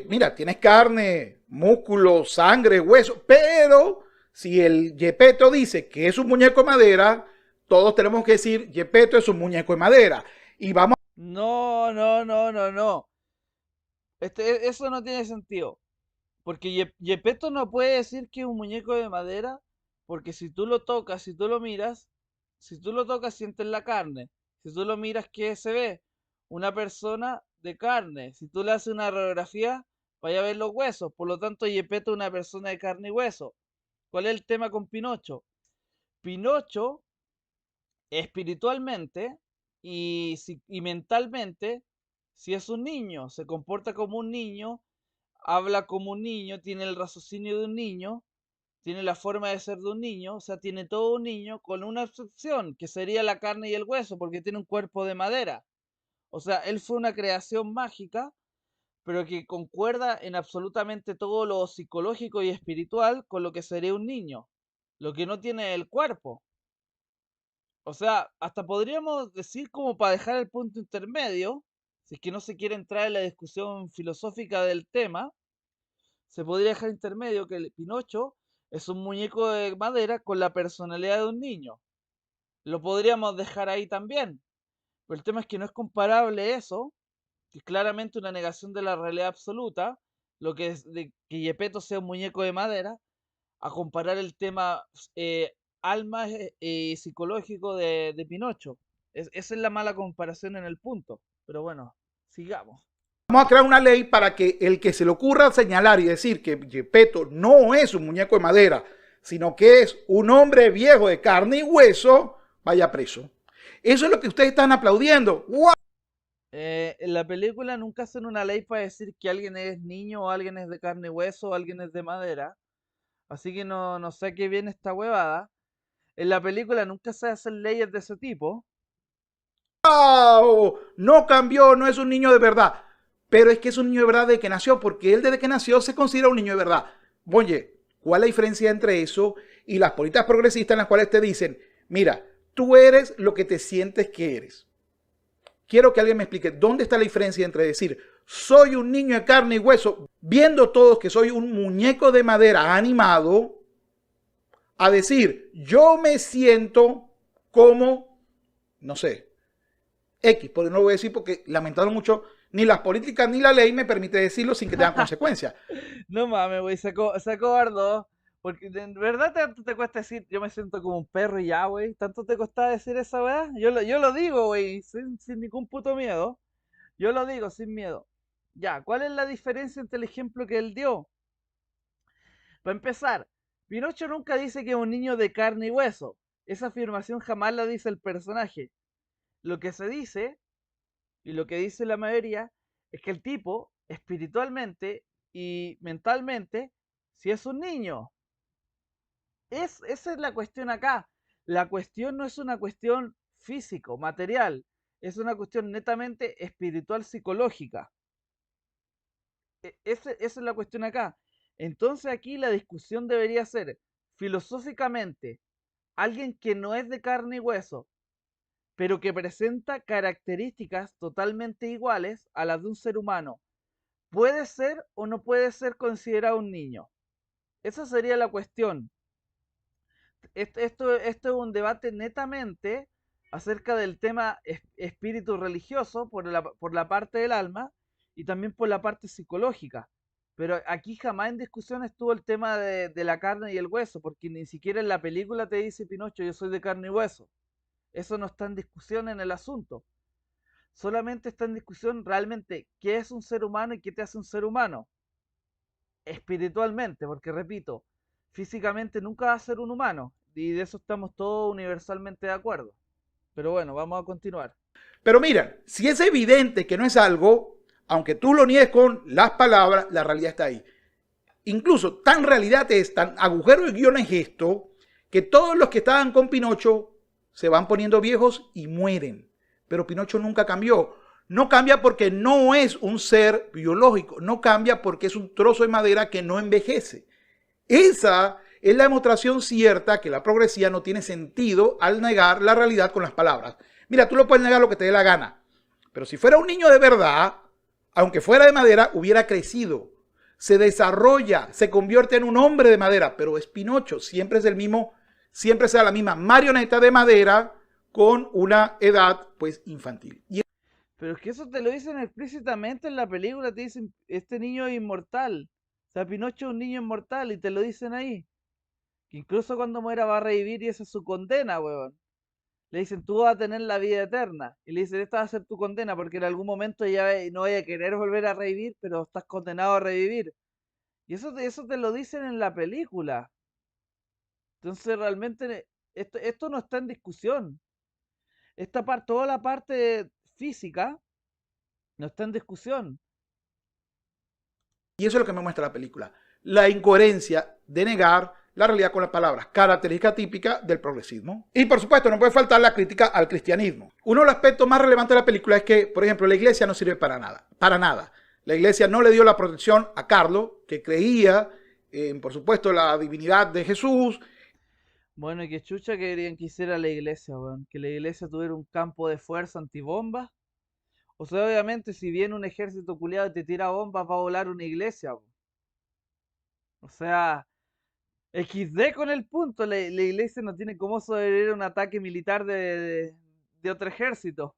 Mira, tienes carne, músculo, sangre, hueso, pero si el Gepetto dice que es un muñeco de madera, todos tenemos que decir Gepetto es un muñeco de madera. Y vamos. No, no, no, no, no. Eso no tiene sentido. Porque Gepetto no puede decir que es un muñeco de madera, porque si tú lo tocas, si tú lo miras, si tú lo tocas, sientes la carne. Si tú lo miras, ¿qué se ve? Una persona de carne. Si tú le haces una radiografía, vaya a ver los huesos. Por lo tanto, Gepetto es una persona de carne y hueso. ¿Cuál es el tema con Pinocho? Pinocho, espiritualmente y mentalmente, si es un niño, se comporta como un niño, habla como un niño, tiene el raciocinio de un niño, tiene la forma de ser de un niño, o sea, tiene todo un niño con una excepción, que sería la carne y el hueso, porque tiene un cuerpo de madera. O sea, él fue una creación mágica, pero que concuerda en absolutamente todo lo psicológico y espiritual con lo que sería un niño. Lo que no tiene el cuerpo. O sea, hasta podríamos decir como para dejar el punto intermedio, si es que no se quiere entrar en la discusión filosófica del tema, se podría dejar intermedio que el Pinocho es un muñeco de madera con la personalidad de un niño. Lo podríamos dejar ahí también. Pero el tema es que no es comparable eso, que es claramente una negación de la realidad absoluta, lo que es de que Gepetto sea un muñeco de madera, a comparar el tema alma psicológico de Pinocho. Esa es la mala comparación en el punto. Pero bueno, sigamos. Vamos a crear una ley para que el que se le ocurra señalar y decir que Gepetto no es un muñeco de madera, sino que es un hombre viejo de carne y hueso, vaya preso. Eso es lo que ustedes están aplaudiendo. ¡Wow! En la película nunca hacen una ley para decir que alguien es niño o alguien es de carne y hueso o alguien es de madera. Así que no sé a qué viene esta huevada. En la película nunca se hacen leyes de ese tipo. No cambió, no es un niño de verdad. Pero es que es un niño de verdad desde que nació, porque él desde que nació se considera un niño de verdad. Oye, ¿cuál es la diferencia entre eso y las políticas progresistas en las cuales te dicen, mira, tú eres lo que te sientes que eres? Quiero que alguien me explique dónde está la diferencia entre decir, soy un niño de carne y hueso, viendo todos que soy un muñeco de madera animado, a decir, yo me siento como, no sé, X, porque no lo voy a decir porque lamentando mucho, ni las políticas ni la ley me permite decirlo sin que tenga consecuencias. No mames, güey, se acobardó. Porque de verdad tanto te cuesta decir, yo me siento como un perro y ya, güey. ¿Tanto te costaba decir esa weá? Yo lo digo, güey, sin ningún puto miedo. Yo lo digo sin miedo. Ya, ¿cuál es la diferencia entre el ejemplo que él dio? Para empezar, Pinocho nunca dice que es un niño de carne y hueso. Esa afirmación jamás la dice el personaje. Lo que se dice, y lo que dice la mayoría, es que el tipo, espiritualmente y mentalmente, sí es un niño. Esa es la cuestión acá. La cuestión no es una cuestión físico, material. Es una cuestión netamente espiritual, psicológica. Esa es la cuestión acá. Entonces aquí la discusión debería ser, filosóficamente, alguien que no es de carne y hueso, pero que presenta características totalmente iguales a las de un ser humano, ¿puede ser o no puede ser considerado un niño? Esa sería la cuestión. Esto es un debate netamente acerca del tema espíritu religioso por la parte del alma y también por la parte psicológica. Pero aquí jamás en discusión estuvo el tema de la carne y el hueso, porque ni siquiera en la película te dice Pinocho, yo soy de carne y hueso. Eso no está en discusión en el asunto. Solamente está en discusión realmente qué es un ser humano y qué te hace un ser humano. Espiritualmente, porque repito, físicamente nunca va a ser un humano, y de eso estamos todos universalmente de acuerdo. Pero bueno, vamos a continuar. Pero mira, si es evidente que no es algo, aunque tú lo niegues con las palabras, la realidad está ahí. Incluso tan realidad es, tan agujero de guión es esto, que todos los que estaban con Pinocho se van poniendo viejos y mueren. Pero Pinocho nunca cambió. No cambia porque no es un ser biológico. No cambia porque es un trozo de madera que no envejece. Esa es la demostración cierta que la progresía no tiene sentido al negar la realidad con las palabras. Mira, tú lo puedes negar lo que te dé la gana. Pero si fuera un niño de verdad, aunque fuera de madera, hubiera crecido. Se desarrolla, se convierte en un hombre de madera. Pero es Pinocho, siempre es el mismo, siempre será la misma marioneta de madera con una edad pues infantil. Pero es que eso te lo dicen explícitamente en la película, te dicen, este niño es inmortal. O sea, Pinocho es un niño inmortal y te lo dicen ahí. Que incluso cuando muera va a revivir y esa es su condena, weón. Le dicen, tú vas a tener la vida eterna. Y le dicen, esta va a ser tu condena porque en algún momento ya no vaya a querer volver a revivir, pero estás condenado a revivir. Y eso te lo dicen en la película. Entonces realmente esto no está en discusión. Toda la parte física no está en discusión. Y eso es lo que me muestra la película. La incoherencia de negar la realidad con las palabras, característica típica del progresismo. Y por supuesto, no puede faltar la crítica al cristianismo. Uno de los aspectos más relevantes de la película es que, por ejemplo, la iglesia no sirve para nada. Para nada. La iglesia no le dio la protección a Carlos, que creía en, por supuesto, la divinidad de Jesús. Bueno, y que chucha querían que hiciera la iglesia, weón. Que la iglesia tuviera un campo de fuerza antibombas. O sea, obviamente, si viene un ejército culiado y te tira bombas, va a volar una iglesia, weón. O sea, XD con el punto. La iglesia no tiene cómo sobrevivir a un ataque militar de otro ejército.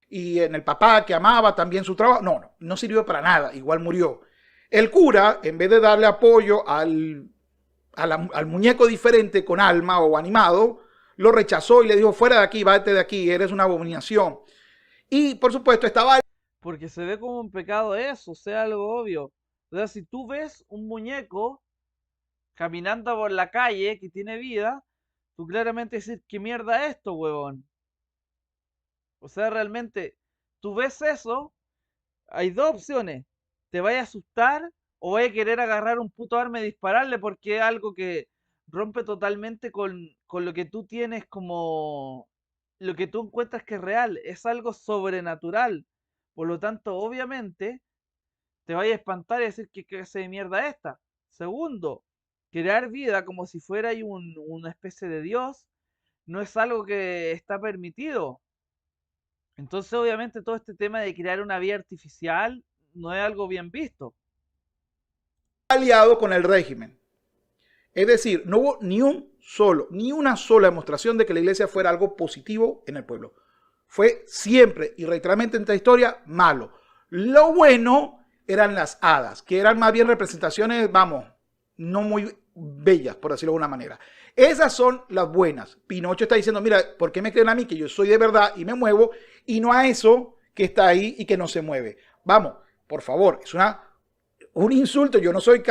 Y en el papá que amaba también su trabajo. No sirvió para nada. Igual murió. El cura, en vez de darle apoyo al muñeco diferente con alma o animado, lo rechazó y le dijo, fuera de aquí, vete de aquí, eres una abominación. Y por supuesto estaba... Porque se ve como un pecado eso, o sea, algo obvio. O sea, si tú ves un muñeco caminando por la calle que tiene vida, tú claramente decís, ¿qué mierda es esto, huevón? O sea, realmente, tú ves eso, hay dos opciones. Te vaya a asustar o vaya a querer agarrar un puto arma y dispararle porque es algo que rompe totalmente con lo que tú tienes como... Lo que tú encuentras que es real, es algo sobrenatural. Por lo tanto, obviamente, te vaya a espantar y decir qué clase de mierda es esta. Segundo, crear vida como si fuera una especie de Dios no es algo que está permitido. Entonces, obviamente, todo este tema de crear una vida artificial no es algo bien visto. aliado con el régimen. Es decir, no hubo ni una sola demostración de que la iglesia fuera algo positivo en el pueblo. Fue siempre y reiteradamente en esta historia malo. Lo bueno eran las hadas, que eran más bien representaciones, vamos, no muy bellas, por decirlo de alguna manera. Esas son las buenas. Pinocho está diciendo, mira, ¿por qué me creen a mí que yo soy de verdad y me muevo? Y no a eso que está ahí y que no se mueve. Vamos, por favor, es un insulto. Yo no soy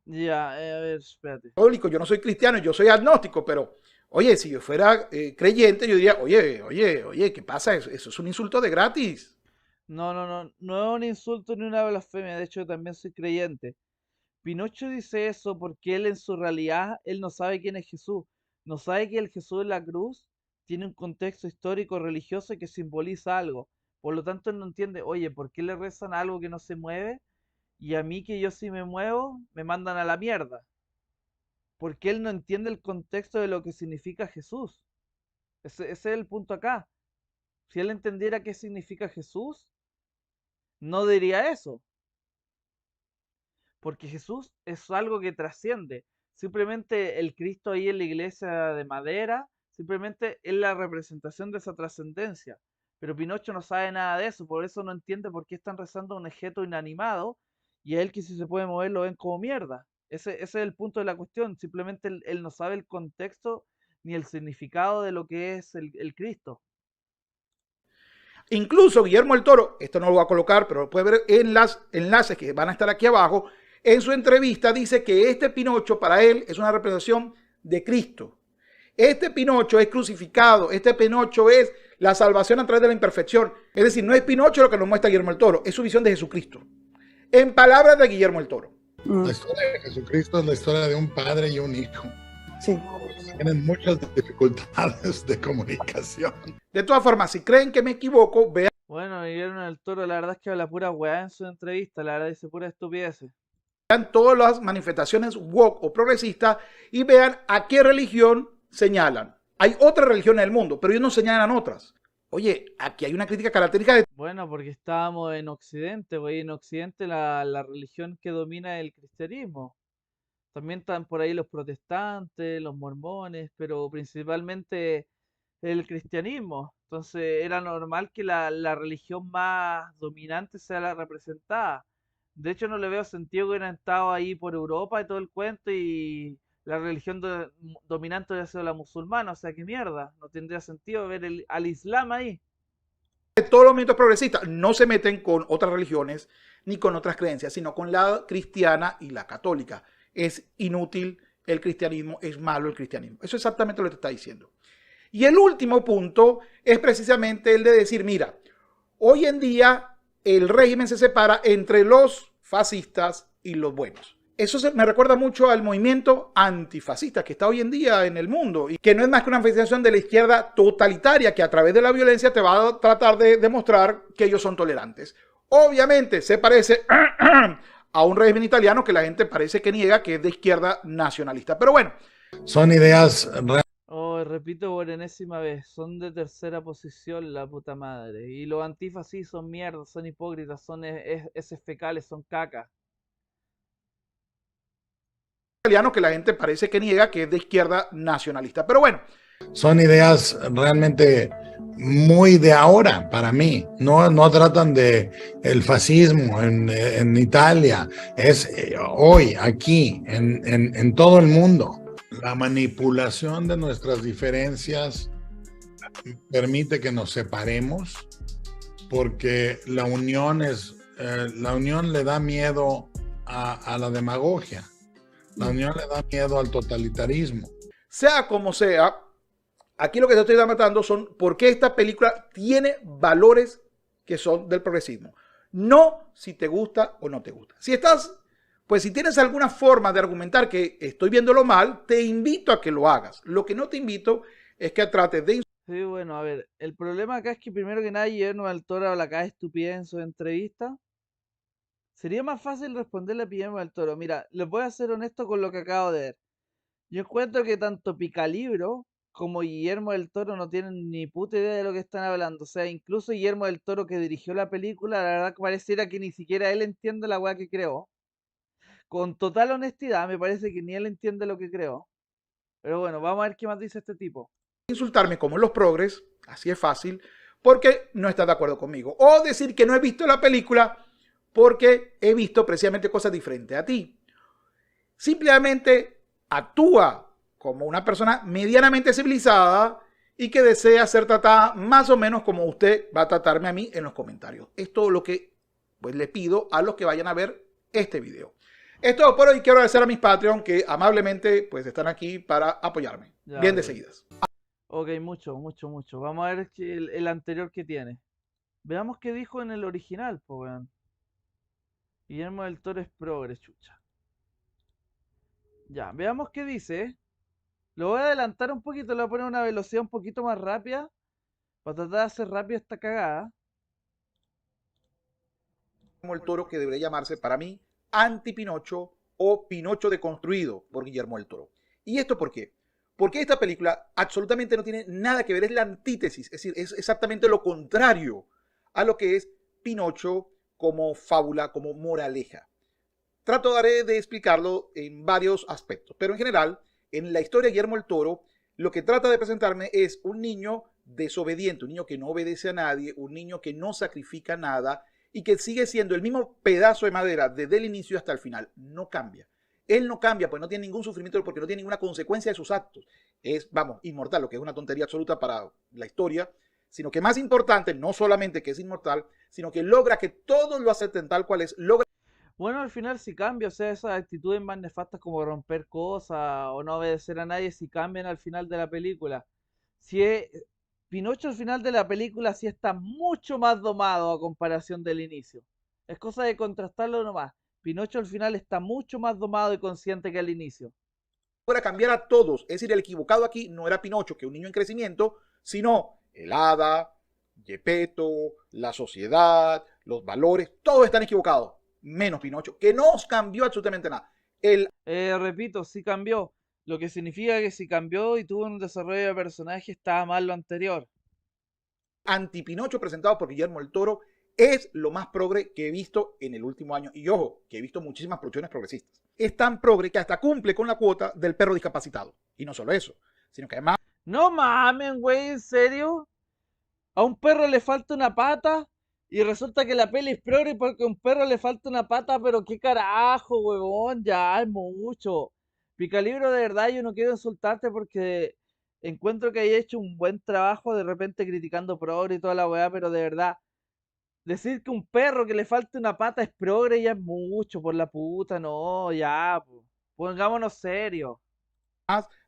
Ya, a ver, espérate. católico, yo no soy cristiano, yo soy agnóstico, pero oye, si yo fuera creyente, yo diría, oye, ¿qué pasa? Eso es un insulto de gratis. No es un insulto ni una blasfemia, de hecho yo también soy creyente. Pinocho dice eso porque él en su realidad, él no sabe quién es Jesús. No sabe que el Jesús de la cruz tiene un contexto histórico religioso que simboliza algo. Por lo tanto, él no entiende, oye, ¿por qué le rezan a algo que no se mueve? Y a mí que yo sí me muevo, me mandan a la mierda. Porque él no entiende el contexto de lo que significa Jesús. Ese es el punto acá. Si él entendiera qué significa Jesús, no diría eso. Porque Jesús es algo que trasciende. Simplemente el Cristo ahí en la iglesia de madera, simplemente es la representación de esa trascendencia. Pero Pinocho no sabe nada de eso, por eso no entiende por qué están rezando a un objeto inanimado y a él que si se puede mover lo ven como mierda. Ese es el punto de la cuestión. Simplemente él no sabe el contexto ni el significado de lo que es el Cristo. Incluso Guillermo el Toro, esto no lo voy a colocar, pero lo puede ver en las enlaces que van a estar aquí abajo, en su entrevista dice que este Pinocho para él es una representación de Cristo. Este Pinocho es crucificado, este Pinocho es la salvación a través de la imperfección. Es decir, no es Pinocho lo que nos muestra Guillermo el Toro, es su visión de Jesucristo. En palabras de Guillermo el Toro. La historia de Jesucristo es la historia de un padre y un hijo. Sí. Tienen muchas dificultades de comunicación. De todas formas, si creen que me equivoco, vean Bueno, Guillermo del Toro, la verdad es que habla pura weá en su entrevista, la verdad dice pura estupideces. todas las manifestaciones woke o progresistas y vean a qué religión señalan. Hay otras religiones en el mundo, pero ellos no señalan otras. Oye, aquí hay una crítica característica de Bueno, porque estábamos en Occidente, güey, en Occidente la religión que domina es el cristianismo. También están por ahí los protestantes, los mormones, pero principalmente el cristianismo. Entonces era normal que la religión más dominante sea la representada. De hecho, no le veo sentido que hubieran estado ahí por Europa y todo el cuento y la religión dominante hubiera sido la musulmana. O sea, qué mierda. No tendría sentido ver al Islam ahí. todos los movimientos progresistas no se meten con otras religiones ni con otras creencias, sino con la cristiana y la católica. Es inútil el cristianismo, es malo el cristianismo. Eso es exactamente lo que te está diciendo. Y el último punto es precisamente el de decir, mira, hoy en día el régimen se separa entre los fascistas y los buenos. Eso me recuerda mucho al movimiento antifascista que está hoy en día en el mundo y que no es más que una manifestación de la izquierda totalitaria que a través de la violencia te va a tratar de demostrar que ellos son tolerantes. Obviamente se parece a un régimen italiano que la gente parece que niega que es de izquierda nacionalista. Pero bueno. Son ideas Oh, repito por enésima vez, son de tercera posición la puta madre. Y los antifas sí son mierdas, son hipócritas, son heces fecales, son caca. Italiano que la gente parece que niega que es de izquierda nacionalista. Pero bueno. Son ideas realmente muy de ahora para mí. No tratan de el fascismo en Italia. Es hoy, aquí, en todo el mundo. La manipulación de nuestras diferencias permite que nos separemos porque la unión le da miedo a la demagogia. La unión le da miedo al totalitarismo. Sea como sea, aquí lo que te estoy demostrando son por qué esta película tiene valores que son del progresismo. No si te gusta o no te gusta. Si tienes alguna forma de argumentar que estoy viéndolo mal, te invito a que lo hagas. Lo que no te invito es que trates de... Sí, bueno, a ver, el problema acá es que primero que nada Guillermo del Toro habla acá de estupidez en su entrevista. Sería más fácil responderle a Guillermo del Toro. Mira, les voy a ser honesto con lo que acabo de ver. Yo encuentro que tanto Picalibro como Guillermo del Toro no tienen ni puta idea de lo que están hablando. O sea, incluso Guillermo del Toro que dirigió la película, la verdad que pareciera que ni siquiera él entiende la weá que creó. Con total honestidad, me parece que ni él entiende lo que creó. Pero bueno, vamos a ver qué más dice este tipo. Insultarme como los progres, así es fácil, porque no estás de acuerdo conmigo. O decir que no he visto la película porque he visto precisamente cosas diferentes a ti. Simplemente actúa como una persona medianamente civilizada y que desea ser tratada más o menos como usted va a tratarme a mí en los comentarios. Es todo lo que pues le pido a los que vayan a ver este video. Es todo por hoy. Quiero agradecer a mis Patreon que amablemente pues están aquí para apoyarme. Ya, Bien de ok. seguidas. Ok, mucho, mucho, mucho. Vamos a ver el anterior que tiene. Veamos qué dijo en el original, pues, weón. Guillermo del Toro es progre, chucha. Ya, veamos qué dice. Lo voy a adelantar un poquito, le voy a poner una velocidad un poquito más rápida. Para tratar de hacer rápida esta cagada. Guillermo el Toro, que debería llamarse para mí Anti-Pinocho o Pinocho deconstruido por Guillermo del Toro. ¿Y esto por qué? Porque esta película absolutamente no tiene nada que ver, es la antítesis, es decir, es exactamente lo contrario a lo que es Pinocho como fábula, como moraleja. Trataré de explicarlo en varios aspectos, pero en general, en la historia de Guillermo el Toro, lo que trata de presentarme es un niño desobediente, un niño que no obedece a nadie, un niño que no sacrifica nada y que sigue siendo el mismo pedazo de madera desde el inicio hasta el final. No cambia. Él no cambia, pues no tiene ningún sufrimiento porque no tiene ninguna consecuencia de sus actos. Es, vamos, inmortal, lo que es una tontería absoluta para la historia, sino que más importante, no solamente que es inmortal, sino que logra que todos lo acepten tal cual es, logra. Bueno, al final sí cambia, o sea, esas actitudes más nefastas como romper cosas o no obedecer a nadie, sí cambian al final de la película. Si es, Pinocho al final de la película sí está mucho más domado a comparación del inicio. Es cosa de contrastarlo nomás. Pinocho al final está mucho más domado y consciente que al inicio. Logra cambiar a todos. Es decir, el equivocado aquí no era Pinocho, que es un niño en crecimiento, sino el hada, Gepetto, la sociedad, los valores, todos están equivocados, menos Pinocho, que no cambió absolutamente nada. El Repito, sí cambió. Lo que significa que si cambió y tuvo un desarrollo de personaje estaba mal lo anterior. anti-Pinocho presentado por Guillermo el Toro es lo más progre que he visto en el último año. Y ojo, que he visto muchísimas producciones progresistas. Es tan progre que hasta cumple con la cuota del perro discapacitado. Y no solo eso, sino que además No mamen, güey, ¿en serio? A un perro le falta una pata y resulta que la peli es progre porque a un perro le falta una pata, pero qué carajo, huevón, ya es mucho. Picalibro, de verdad, yo no quiero insultarte porque encuentro que hay hecho un buen trabajo de repente criticando progre y toda la weá, pero de verdad, decir que un perro que le falte una pata es progre ya es mucho, por la puta, no, ya, po. Pongámonos serios.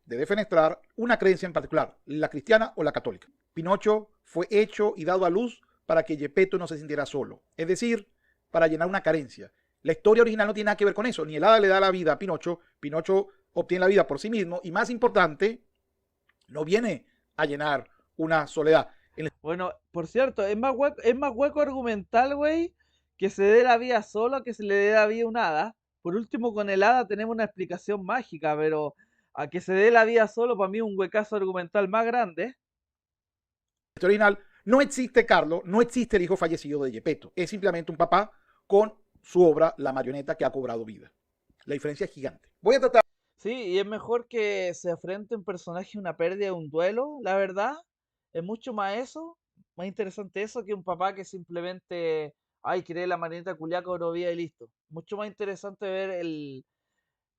de defenestrar una creencia en particular, la cristiana o la católica. Pinocho fue hecho y dado a luz para que Gepetto no se sintiera solo, es decir, para llenar una carencia. La historia original no tiene nada que ver con eso, ni el hada le da la vida a Pinocho, Pinocho obtiene la vida por sí mismo y más importante, no viene a llenar una soledad. Bueno, por cierto, es más hueco argumental, güey, que se dé la vida solo que se le dé la vida a un hada. Por último, con el hada tenemos una explicación mágica, pero a que se dé la vida solo, para mí, un huecazo argumental más grande. Historia original no existe Carlos, no existe el hijo fallecido de Gepetto, es simplemente un papá con su obra La Marioneta que ha cobrado vida. La diferencia es gigante. Voy a tratar. Sí, y es mejor que se afrente un personaje a una pérdida, un duelo, la verdad. Es mucho más eso, más interesante eso que un papá que simplemente, ay, quiere la marioneta culiaca cobró vida y listo. Mucho más interesante ver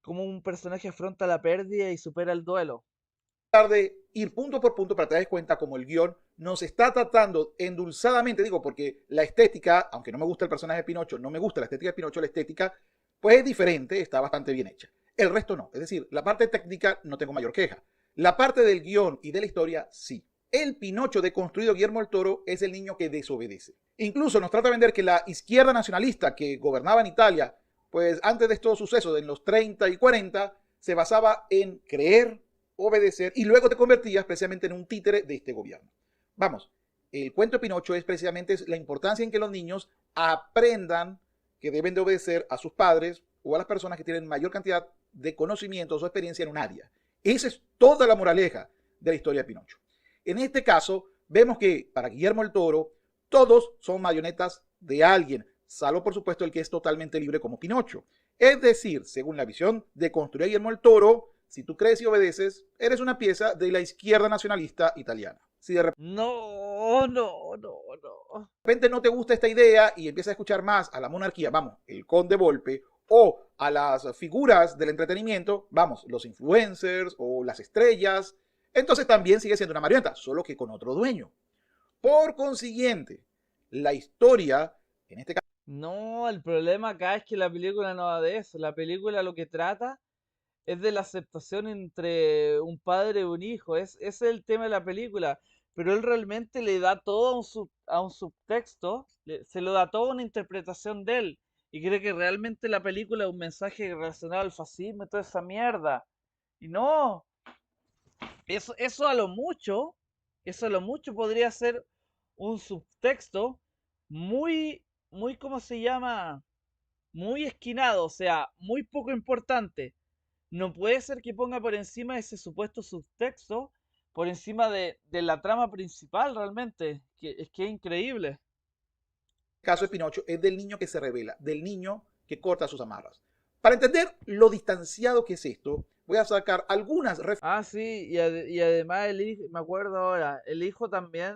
cómo un personaje afronta la pérdida y supera el duelo. De ir punto por punto para que te des cuenta como el guión nos está tratando endulzadamente, digo, porque la estética, aunque no me gusta el personaje de Pinocho, no me gusta la estética de Pinocho, la estética pues es diferente, está bastante bien hecha. El resto no, es decir, la parte técnica no tengo mayor queja. La parte del guión y de la historia, sí. El Pinocho deconstruido Guillermo del Toro es el niño que desobedece. Incluso nos trata de vender que la izquierda nacionalista que gobernaba en Italia, pues antes de estos sucesos, en los 30 y 40, se basaba en creer, obedecer y luego te convertías precisamente en un títere de este gobierno. Vamos, el cuento de Pinocho es precisamente la importancia en que los niños aprendan que deben de obedecer a sus padres o a las personas que tienen mayor cantidad de conocimientos o experiencia en un área. Esa es toda la moraleja de la historia de Pinocho. En este caso, vemos que para Guillermo el Toro, todos son marionetas de alguien, salvo por supuesto el que es totalmente libre como Pinocho. Es decir, según la visión de construir a Guillermo el Toro, si tú crees y obedeces, eres una pieza de la izquierda nacionalista italiana. Si de No, no, no, no. repente no te gusta esta idea y empiezas a escuchar más a la monarquía, vamos, el conde Volpe o a las figuras del entretenimiento, vamos, los influencers o las estrellas, entonces también sigue siendo una marioneta, solo que con otro dueño. Por consiguiente, la historia, en este caso, No, el problema acá es que la película no va de eso. La película lo que trata es de la aceptación entre un padre y un hijo. Ese es el tema de la película. Pero él realmente le da todo a un subtexto, se lo da toda una interpretación de él. Y cree que realmente la película es un mensaje relacionado al fascismo y toda esa mierda. Y no, eso a lo mucho, eso a lo mucho podría ser un subtexto muy, muy, ¿cómo se llama? Muy esquinado, o sea, muy poco importante. No puede ser que ponga por encima ese supuesto subtexto, por encima de la trama principal realmente. Es que es increíble. caso de Pinocho es del niño que se revela, del niño que corta sus amarras. Para entender lo distanciado que es esto, voy a sacar algunas referencias. Ah, sí, y además el hijo, me acuerdo ahora, el hijo también,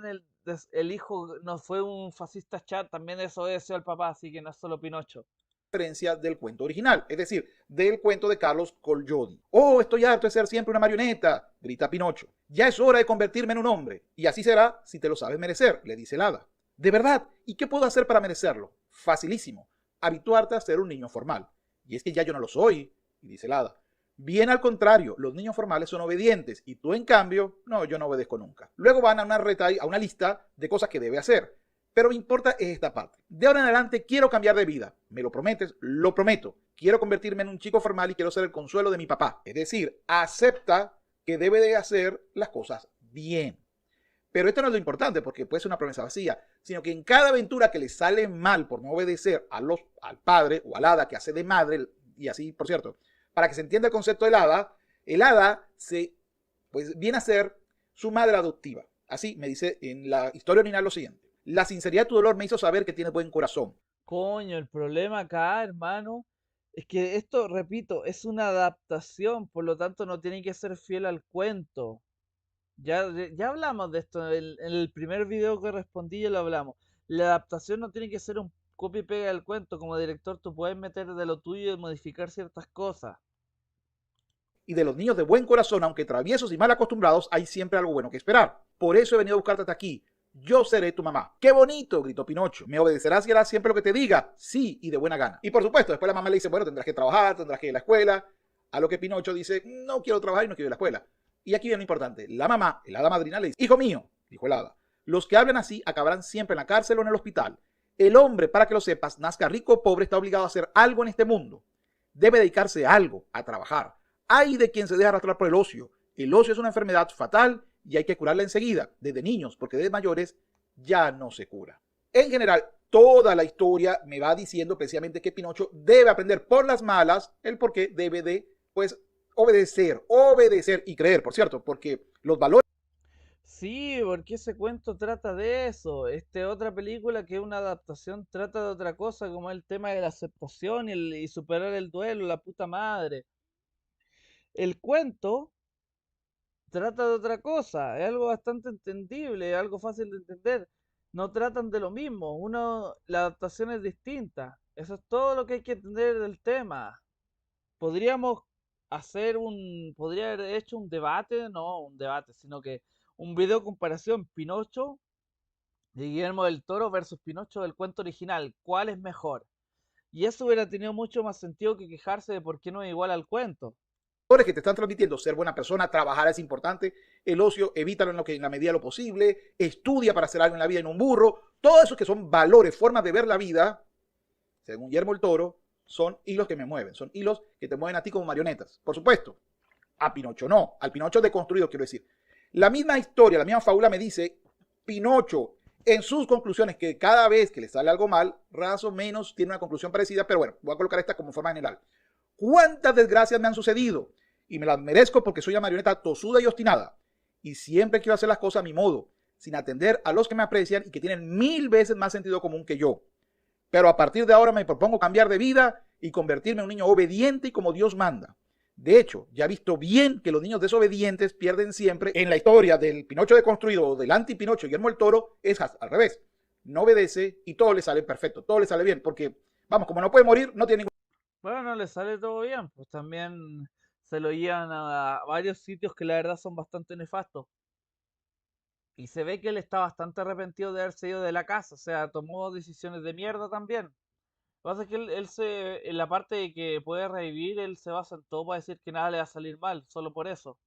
el hijo no fue un fascista chat, también desobedeció al papá, así que no es solo Pinocho. Del cuento original, es decir, del cuento de Carlos Collodi. Oh, estoy harto de ser siempre una marioneta, grita Pinocho. Ya es hora de convertirme en un hombre, y así será si te lo sabes merecer, le dice el hada. ¿De verdad? ¿Y qué puedo hacer para merecerlo? Facilísimo, habituarte a ser un niño formal. Y es que ya yo no lo soy, dice el hada. Bien al contrario, los niños formales son obedientes, y tú en cambio, no, yo no obedezco nunca. Luego van a una lista de cosas que debe hacer. Pero me importa esta parte. De ahora en adelante quiero cambiar de vida. ¿Me lo prometes? Lo prometo. Quiero convertirme en un chico formal y quiero ser el consuelo de mi papá. Es decir, acepta que debe de hacer las cosas bien. Pero esto no es lo importante porque puede ser una promesa vacía, sino que en cada aventura que le sale mal por no obedecer al padre o al hada que hace de madre, y así, por cierto, para que se entienda el concepto del hada pues, viene a ser su madre adoptiva. Así me dice en la historia original lo siguiente. La sinceridad de tu dolor me hizo saber que tienes buen corazón. Coño, el problema acá, hermano, es que esto, repito, es una adaptación, por lo tanto no tiene que ser fiel al cuento. Ya hablamos de esto, en el primer video que respondí ya lo hablamos. La adaptación no tiene que ser un copia y pega del cuento. Como director tú puedes meter de lo tuyo y modificar ciertas cosas. Y de los niños de buen corazón, aunque traviesos y mal acostumbrados, hay siempre algo bueno que esperar. Por eso he venido a buscarte hasta aquí. Yo seré tu mamá. ¡Qué bonito!, gritó Pinocho. ¿Me obedecerás y harás siempre lo que te diga? Sí, y de buena gana. Y por supuesto, después la mamá le dice, bueno, tendrás que trabajar, tendrás que ir a la escuela. A lo que Pinocho dice, no quiero trabajar y no quiero ir a la escuela. Y aquí viene lo importante. La mamá, el hada madrina, le dice, hijo mío, dijo el hada, los que hablan así acabarán siempre en la cárcel o en el hospital. El hombre, para que lo sepas, nazca rico o pobre, está obligado a hacer algo en este mundo. Debe dedicarse a algo, a trabajar. Hay de quien se deja arrastrar por el ocio. El ocio es una enfermedad fatal y hay que curarla enseguida, desde niños, porque de mayores ya no se cura. En general, toda la historia me va diciendo precisamente que Pinocho debe aprender por las malas el por qué debe de, pues, obedecer y creer, por cierto, porque los valores. Sí, porque ese cuento trata de eso. Otra película que es una adaptación trata de otra cosa, como el tema de la aceptación y superar el duelo, la puta madre. El cuento trata de otra cosa, es algo bastante entendible, es algo fácil de entender. No tratan de lo mismo, la adaptación es distinta. Eso es todo lo que hay que entender del tema. Podríamos podría haber hecho un debate, no un debate, sino que un video comparación Pinocho de Guillermo del Toro versus Pinocho del cuento original. ¿Cuál es mejor? Y eso hubiera tenido mucho más sentido que quejarse de por qué no es igual al cuento. Que te están transmitiendo ser buena persona, trabajar es importante, el ocio evítalo en la medida de lo posible, estudia para hacer algo en la vida en un burro, todo eso que son valores, formas de ver la vida, según Guillermo el Toro, son hilos que me mueven, son hilos que te mueven a ti como marionetas. Por supuesto, a Pinocho no, al Pinocho deconstruido quiero decir. La misma historia, la misma fábula me dice, Pinocho en sus conclusiones, que cada vez que le sale algo mal, más o menos tiene una conclusión parecida, pero bueno, voy a colocar esta como forma general. ¿Cuántas desgracias me han sucedido? Y me las merezco porque soy una marioneta tosuda y obstinada. Y siempre quiero hacer las cosas a mi modo, sin atender a los que me aprecian y que tienen 1000 veces más sentido común que yo. Pero a partir de ahora me propongo cambiar de vida y convertirme en un niño obediente y como Dios manda. De hecho, ya he visto bien que los niños desobedientes pierden siempre. En la historia del Pinocho deconstruido o del anti-Pinocho Guillermo el Toro es al revés. No obedece y todo le sale perfecto, todo le sale bien, porque, vamos, como no puede morir, no tiene ningún Bueno, no le sale todo bien, pues también se lo llevan a varios sitios que la verdad son bastante nefastos. Y se ve que él está bastante arrepentido de haberse ido de la casa, o sea, tomó decisiones de mierda también. Lo que pasa es que en la parte de que puede revivir, él se basa en todo para decir que nada le va a salir mal, solo por eso.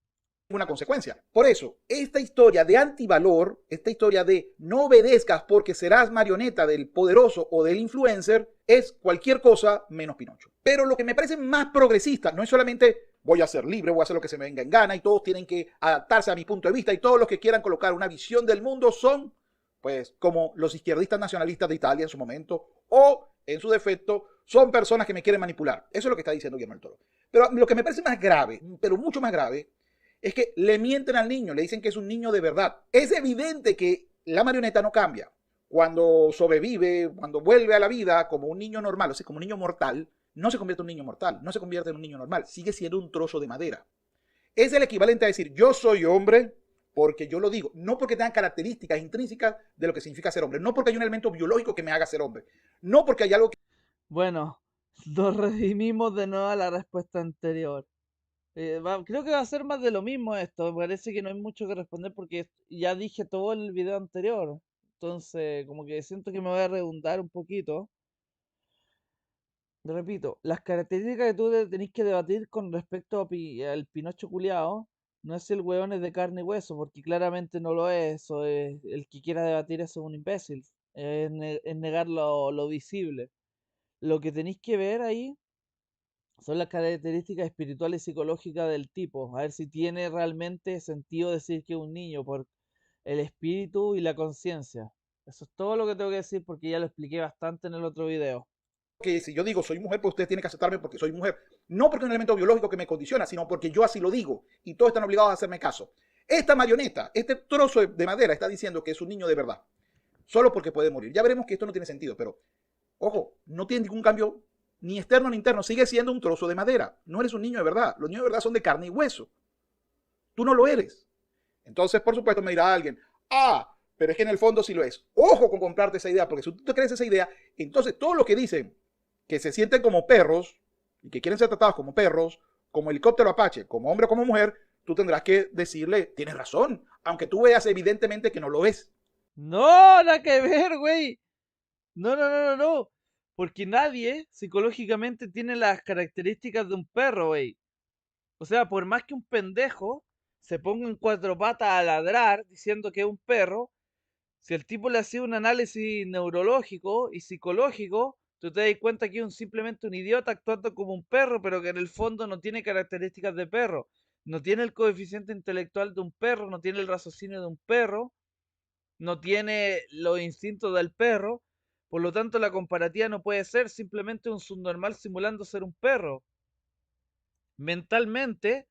Una consecuencia. Por eso, esta historia de antivalor, esta historia de no obedezcas porque serás marioneta del poderoso o del influencer, es cualquier cosa menos Pinocho. Pero lo que me parece más progresista no es solamente voy a ser libre, voy a hacer lo que se me venga en gana y todos tienen que adaptarse a mi punto de vista y todos los que quieran colocar una visión del mundo son, pues, como los izquierdistas nacionalistas de Italia en su momento o, en su defecto, son personas que me quieren manipular. Eso es lo que está diciendo Guillermo del Toro. Pero lo que me parece más grave, pero mucho más grave, es que le mienten al niño, le dicen que es un niño de verdad. Es evidente que la marioneta no cambia. Cuando sobrevive, cuando vuelve a la vida como un niño normal, o sea, como un niño mortal, no se convierte en un niño mortal, no se convierte en un niño normal, sigue siendo un trozo de madera. Es el equivalente a decir, yo soy hombre porque yo lo digo, no porque tengan características intrínsecas de lo que significa ser hombre, no porque hay un elemento biológico que me haga ser hombre, no porque hay algo que... Bueno, nos redimimos de nuevo a la respuesta anterior. Creo que va a ser más de lo mismo esto. Me parece que no hay mucho que responder porque ya dije todo en el video anterior. Entonces, como que siento que me voy a redundar un poquito. Repito, las características que tú tenés que debatir con respecto al Pinocho culiao no es si el hueón es de carne y hueso, porque claramente no lo es. El que quiera debatir eso es un imbécil. Es negar lo visible. Lo que tenéis que ver ahí son las características espirituales y psicológicas del tipo. A ver si tiene realmente sentido decir que es un niño por el espíritu y la conciencia. Eso es todo lo que tengo que decir porque ya lo expliqué bastante en el otro video. que si yo digo soy mujer, pues usted tiene que aceptarme porque soy mujer. No porque es un elemento biológico que me condiciona, sino porque yo así lo digo y todos están obligados a hacerme caso. Esta marioneta, este trozo de madera está diciendo que es un niño de verdad, solo porque puede morir. Ya veremos que esto no tiene sentido, pero ojo, no tiene ningún cambio ni externo ni interno, sigue siendo un trozo de madera. No eres un niño de verdad, los niños de verdad son de carne y hueso. Tú no lo eres. Entonces, por supuesto, me dirá alguien, pero es que en el fondo sí lo es. Ojo con comprarte esa idea, porque si tú te crees esa idea, entonces todo lo que dicen que se sienten como perros y que quieren ser tratados como perros, como helicóptero Apache, como hombre o como mujer, tú tendrás que decirle, tienes razón, aunque tú veas evidentemente que no lo es. No, nada que ver, güey. No, no, no, no, no. Porque nadie psicológicamente tiene las características de un perro, güey. O sea, por más que un pendejo se ponga en cuatro patas a ladrar diciendo que es un perro, si el tipo le hacía un análisis neurológico y psicológico, tú te das cuenta que es simplemente un idiota actuando como un perro, pero que en el fondo no tiene características de perro. No tiene el coeficiente intelectual de un perro, no tiene el raciocinio de un perro, no tiene los instintos del perro. Por lo tanto, la comparativa no puede ser simplemente un subnormal simulando ser un perro. Mentalmente,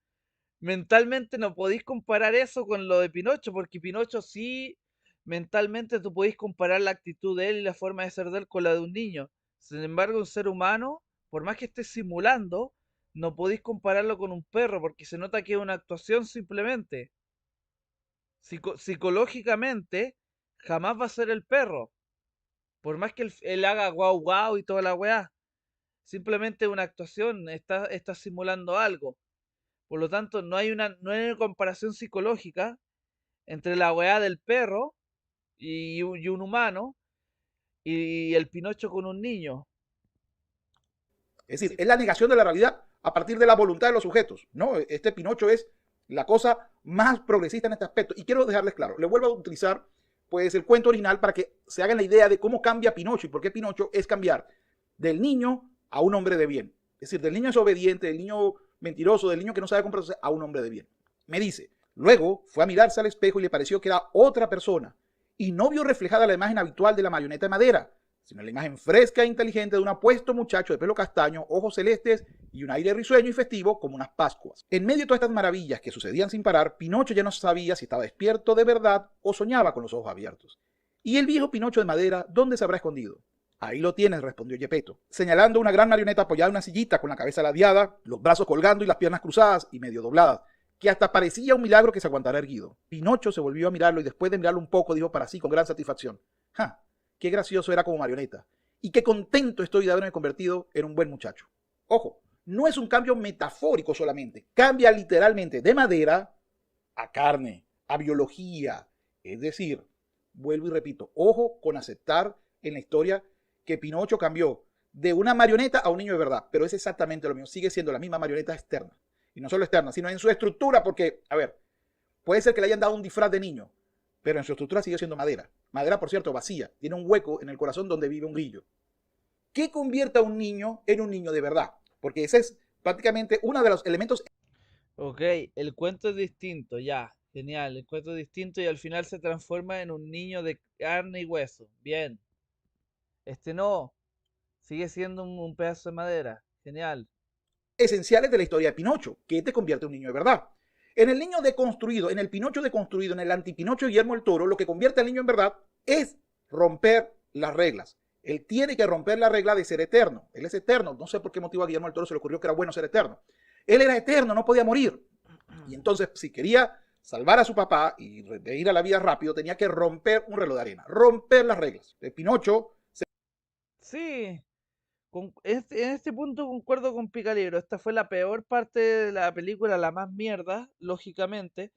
mentalmente no podéis comparar eso con lo de Pinocho, porque Pinocho sí, mentalmente tú podéis comparar la actitud de él y la forma de ser de él con la de un niño. Sin embargo, un ser humano, por más que esté simulando, no podéis compararlo con un perro, porque se nota que es una actuación simplemente. Psicológicamente, jamás va a ser el perro. Por más que él haga guau guau y toda la weá. Simplemente una actuación, está simulando algo. Por lo tanto, no hay una comparación psicológica entre la weá del perro y un humano y el Pinocho con un niño. Es decir, es la negación de la realidad a partir de la voluntad de los sujetos. ¿No? Este Pinocho es la cosa más progresista en este aspecto. Y quiero dejarles claro, le vuelvo a utilizar pues el cuento original para que se hagan la idea de cómo cambia Pinocho y por qué Pinocho es cambiar del niño a un hombre de bien. Es decir, del niño desobediente, del niño mentiroso, del niño que no sabe comportarse a un hombre de bien. Me dice, luego fue a mirarse al espejo y le pareció que era otra persona y no vio reflejada la imagen habitual de la marioneta de madera, sino la imagen fresca e inteligente de un apuesto muchacho de pelo castaño, ojos celestes y un aire risueño y festivo como unas Pascuas. En medio de todas estas maravillas que sucedían sin parar, Pinocho ya no sabía si estaba despierto de verdad o soñaba con los ojos abiertos. ¿Y el viejo Pinocho de madera dónde se habrá escondido? Ahí lo tienes, respondió Gepetto, señalando una gran marioneta apoyada en una sillita con la cabeza ladeada, los brazos colgando y las piernas cruzadas y medio dobladas, que hasta parecía un milagro que se aguantara erguido. Pinocho se volvió a mirarlo y después de mirarlo un poco dijo para sí con gran satisfacción, ¡ja! Qué gracioso era como marioneta, y qué contento estoy de haberme convertido en un buen muchacho. Ojo, no es un cambio metafórico solamente, cambia literalmente de madera a carne, a biología. Es decir, vuelvo y repito, ojo con aceptar en la historia que Pinocho cambió de una marioneta a un niño de verdad, pero es exactamente lo mismo, sigue siendo la misma marioneta externa. Y no solo externa, sino en su estructura, porque, a ver, puede ser que le hayan dado un disfraz de niño, pero en su estructura sigue siendo madera. Madera, por cierto, vacía, tiene un hueco en el corazón donde vive un grillo. ¿Qué convierte a un niño en un niño de verdad? Porque ese es prácticamente uno de los elementos. Ok, el cuento es distinto, ya, genial, el cuento es distinto y al final se transforma en un niño de carne y hueso. Bien, este no, sigue siendo un pedazo de madera, genial. Esenciales de la historia de Pinocho, que te convierte en un niño de verdad. En el niño deconstruido, en el Pinocho deconstruido, en el antipinocho de Guillermo el Toro, lo que convierte al niño en verdad es romper las reglas. Él tiene que romper la regla de ser eterno. Él es eterno. No sé por qué motivo a Guillermo el Toro se le ocurrió que era bueno ser eterno. Él era eterno, no podía morir. Y entonces, si quería salvar a su papá y de ir a la vida rápido, tenía que romper un reloj de arena, romper las reglas. El Pinocho. Sí, en este punto concuerdo con Picalibro. Esta fue la peor parte de la película, la más mierda, lógicamente.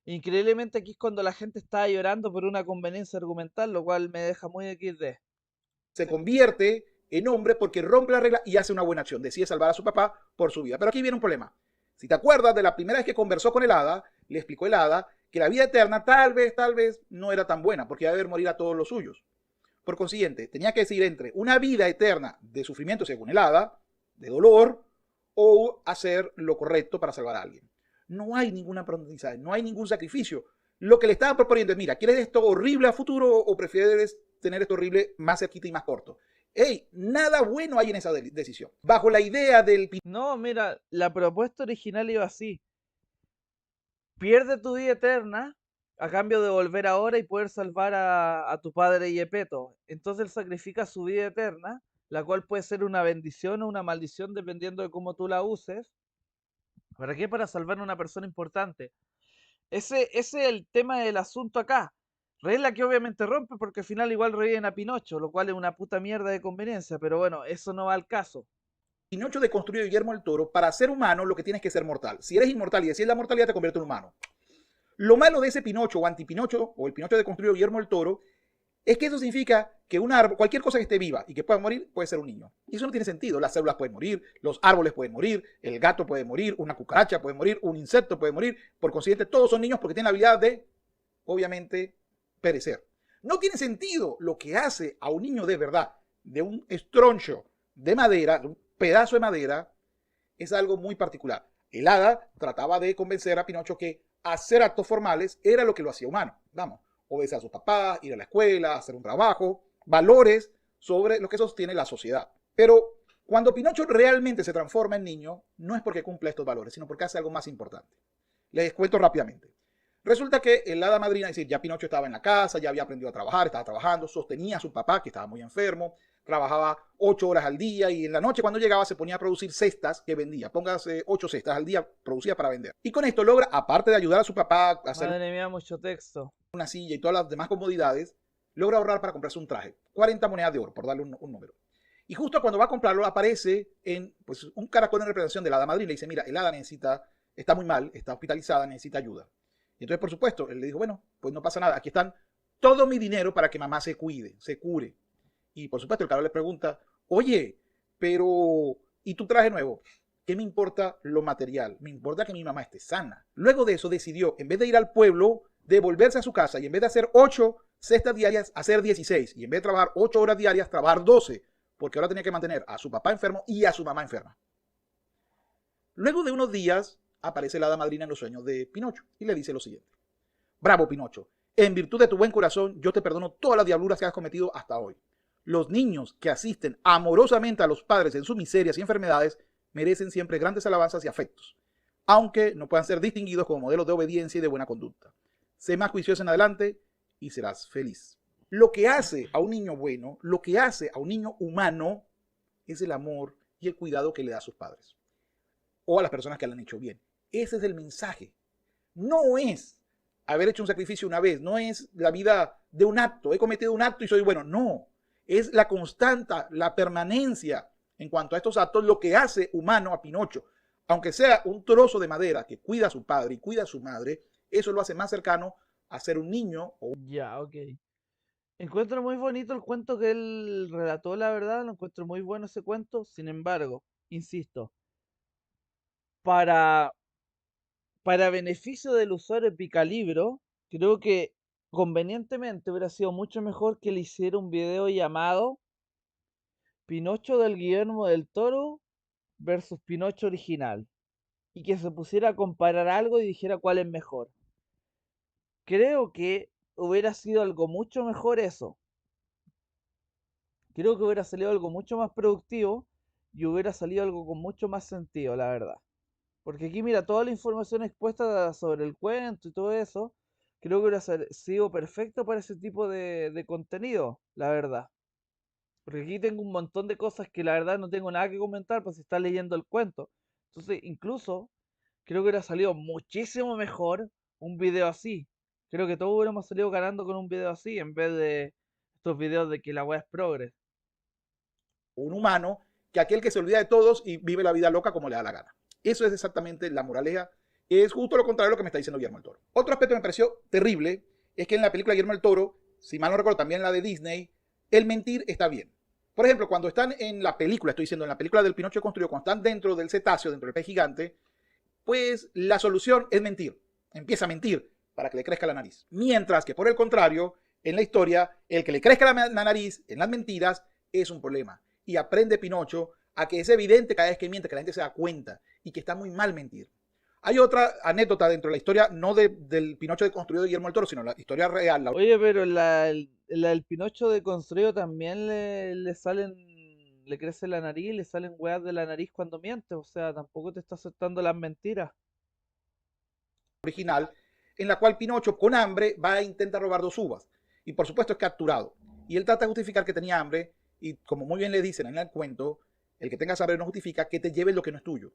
Increíblemente aquí es cuando la gente estaba llorando por una conveniencia argumental, lo cual me deja muy XD. Se convierte en hombre porque rompe la regla y hace una buena acción. Decide salvar a su papá por su vida. Pero aquí viene un problema. Si te acuerdas de la primera vez que conversó con el hada, le explicó el hada que la vida eterna tal vez no era tan buena porque iba a ver morir a todos los suyos. Por consiguiente, tenía que decidir entre una vida eterna de sufrimiento según el hada, de dolor, o hacer lo correcto para salvar a alguien. No hay ningún aprendizaje, no hay ningún sacrificio. Lo que le estaban proponiendo es, mira, ¿quieres esto horrible a futuro o prefieres tener esto horrible más cerquita y más corto? ¡Ey! Nada bueno hay en esa decisión. Bajo la idea del... No, mira, la propuesta original iba así. Pierde tu vida eterna a cambio de volver ahora y poder salvar a tu padre Yepeto. Entonces él sacrifica su vida eterna, la cual puede ser una bendición o una maldición dependiendo de cómo tú la uses. ¿Para qué? Para salvar a una persona importante. Ese es el tema del asunto acá. Regla que obviamente rompe porque al final igual reviven a Pinocho, lo cual es una puta mierda de conveniencia, pero bueno, eso no va al caso. Pinocho deconstruyó a Guillermo el Toro, para ser humano lo que tienes que ser mortal. Si eres inmortal y decides la mortalidad te convierte en humano. Lo malo de ese Pinocho o antipinocho, o el Pinocho deconstruido de Guillermo el Toro, es que eso significa que un árbol, cualquier cosa que esté viva y que pueda morir, puede ser un niño. Y eso no tiene sentido. Las células pueden morir, los árboles pueden morir, el gato puede morir, una cucaracha puede morir, un insecto puede morir. Por consiguiente, todos son niños porque tienen la habilidad de, obviamente, perecer. No tiene sentido lo que hace a un niño de verdad, de un estroncho de madera, de un pedazo de madera, es algo muy particular. El hada trataba de convencer a Pinocho que hacer actos formales era lo que lo hacía humano. Vamos, obedecer a sus papás, ir a la escuela, hacer un trabajo, valores sobre lo que sostiene la sociedad. Pero cuando Pinocho realmente se transforma en niño, no es porque cumpla estos valores, sino porque hace algo más importante. Les cuento rápidamente. Resulta que el hada madrina, es decir, ya Pinocho estaba en la casa, ya había aprendido a trabajar, estaba trabajando, sostenía a su papá, que estaba muy enfermo, trabajaba 8 horas al día y en la noche cuando llegaba se ponía a producir cestas que vendía. Póngase 8 cestas al día, producía para vender. Y con esto logra, aparte de ayudar a su papá a hacer Madre mía, mucho texto. una silla y todas las demás comodidades, logra ahorrar para comprarse un traje. 40 monedas de oro, por darle un número. Y justo cuando va a comprarlo aparece en pues, un caracol en representación de la hada madrina y le dice, mira, el hada está muy mal, está hospitalizada, necesita ayuda. Y entonces, por supuesto, él le dijo, bueno, pues no pasa nada, aquí están todo mi dinero para que mamá se cuide, se cure. Y por supuesto, el caracol le pregunta, oye, pero, ¿y tu traje nuevo? ¿Qué me importa lo material? Me importa que mi mamá esté sana. Luego de eso decidió, en vez de ir al pueblo, devolverse a su casa y en vez de hacer 8 cestas diarias, hacer 16. Y en vez de trabajar 8 horas diarias, trabajar 12. Porque ahora tenía que mantener a su papá enfermo y a su mamá enferma. Luego de unos días, aparece la hada madrina en los sueños de Pinocho y le dice lo siguiente. Bravo, Pinocho. En virtud de tu buen corazón, yo te perdono todas las diabluras que has cometido hasta hoy. Los niños que asisten amorosamente a los padres en sus miserias y enfermedades merecen siempre grandes alabanzas y afectos, aunque no puedan ser distinguidos como modelos de obediencia y de buena conducta. Sé más juicioso en adelante y serás feliz. Lo que hace a un niño bueno, lo que hace a un niño humano, es el amor y el cuidado que le da a sus padres o a las personas que le han hecho bien. Ese es el mensaje. No es haber hecho un sacrificio una vez, no es la vida de un acto, he cometido un acto y soy bueno, no. Es la constante, la permanencia en cuanto a estos actos, lo que hace humano a Pinocho. Aunque sea un trozo de madera que cuida a su padre y cuida a su madre, eso lo hace más cercano a ser un niño o Ya, ok. Encuentro muy bonito el cuento que él relató, la verdad, lo encuentro muy bueno ese cuento. Sin embargo, insisto, para, para beneficio del usuario de Picalibro, creo que convenientemente hubiera sido mucho mejor que le hiciera un video llamado Pinocho del Guillermo del Toro versus Pinocho original y que se pusiera a comparar algo y dijera cuál es mejor. Creo que hubiera sido algo mucho mejor eso. Creo que hubiera salido algo mucho más productivo y hubiera salido algo con mucho más sentido, la verdad. Porque aquí, mira, toda la información expuesta sobre el cuento y todo eso, creo que hubiera sido perfecto para ese tipo de contenido, la verdad. Porque aquí tengo un montón de cosas que la verdad no tengo nada que comentar, pues si está leyendo el cuento. Entonces, incluso, creo que hubiera salido muchísimo mejor un video así. Creo que todos hubiéramos salido ganando con un video así, en vez de estos videos de que la web es progres. un humano que aquel que se olvida de todos y vive la vida loca como le da la gana. Eso es exactamente la moraleja. Es justo lo contrario de lo que me está diciendo Guillermo el Toro. Otro aspecto que me pareció terrible es que en la película Guillermo el Toro, si mal no recuerdo, también la de Disney, el mentir está bien. Por ejemplo, cuando están en la película, estoy diciendo en la película del Pinocho construido, cuando están dentro del cetáceo, dentro del pez gigante, pues la solución es mentir. Empieza a mentir para que le crezca la nariz. Mientras que por el contrario, en la historia, el que le crezca la nariz en las mentiras es un problema. Y aprende Pinocho a que es evidente cada vez que miente, que la gente se da cuenta y que está muy mal mentir. Hay otra anécdota dentro de la historia, no del Pinocho construido de Guillermo del Toro, sino la historia real. Oye, pero el Pinocho de construido también le salen, le crece la nariz, le salen weas de la nariz cuando miente, o sea, tampoco te está aceptando las mentiras. Original, en la cual Pinocho, con hambre, va a intentar robar 2 uvas. Y por supuesto es capturado. Y él trata de justificar que tenía hambre, y como muy bien le dicen en el cuento, el que tengas hambre no justifica que te lleves lo que no es tuyo.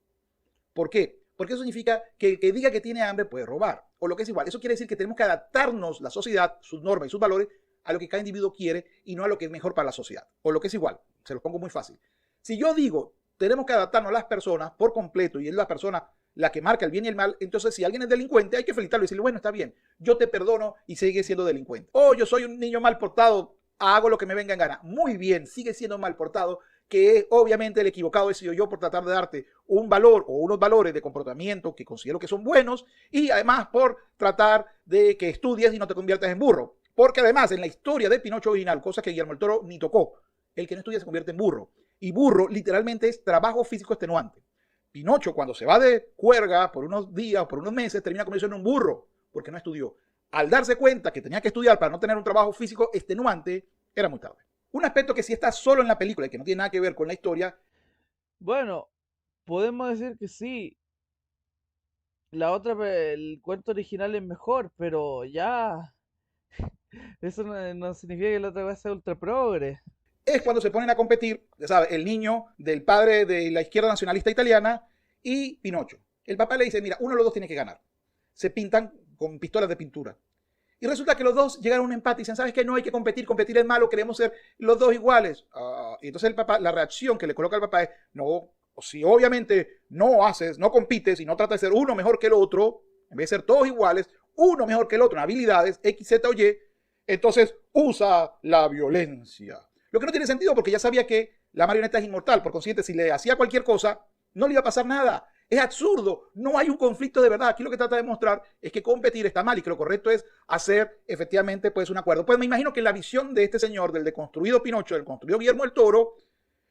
¿Por qué? Porque eso significa que el que diga que tiene hambre puede robar. O lo que es igual. Eso quiere decir que tenemos que adaptarnos, la sociedad, sus normas y sus valores, a lo que cada individuo quiere y no a lo que es mejor para la sociedad. O lo que es igual. Se lo pongo muy fácil. Si yo digo, tenemos que adaptarnos a las personas por completo y es la persona la que marca el bien y el mal, entonces si alguien es delincuente hay que felicitarlo y decirle, bueno, está bien, yo te perdono y sigue siendo delincuente. O yo soy un niño mal portado, hago lo que me venga en gana. Muy bien, sigue siendo mal portado, que obviamente el equivocado he sido yo por tratar de darte un valor o unos valores de comportamiento que considero que son buenos y además por tratar de que estudies y no te conviertas en burro. Porque además en la historia de Pinocho original, cosa que Guillermo el Toro ni tocó, el que no estudia se convierte en burro. Y burro literalmente es trabajo físico extenuante. Pinocho cuando se va de juerga por unos días o por unos meses termina convirtiéndose en un burro porque no estudió. Al darse cuenta que tenía que estudiar para no tener un trabajo físico extenuante, era muy tarde. Un aspecto que sí está solo en la película y que no tiene nada que ver con la historia. Bueno, podemos decir que sí, el cuento original es mejor, pero ya, eso no significa que la otra vez sea ultra progre. Es cuando se ponen a competir, ya sabes, el niño del padre de la izquierda nacionalista italiana y Pinocho. El papá le dice, mira, uno de los dos tiene que ganar. Se pintan con pistolas de pintura. Y resulta que los dos llegan a un empate y dicen, ¿sabes qué? No hay que competir, competir es malo, queremos ser los dos iguales. Y entonces el papá, la reacción que le coloca al papá es, no, si obviamente no haces, no compites y no tratas de ser uno mejor que el otro, en vez de ser todos iguales, uno mejor que el otro en habilidades, X, Z o Y, entonces usa la violencia. Lo que no tiene sentido porque ya sabía que la marioneta es inmortal, por consiguiente, si le hacía cualquier cosa, no le iba a pasar nada. Es absurdo, no hay un conflicto de verdad. Aquí lo que trata de mostrar es que competir está mal y que lo correcto es hacer efectivamente pues un acuerdo. Pues me imagino que la visión de este señor, del deconstruido Pinocho, del construido Guillermo el Toro,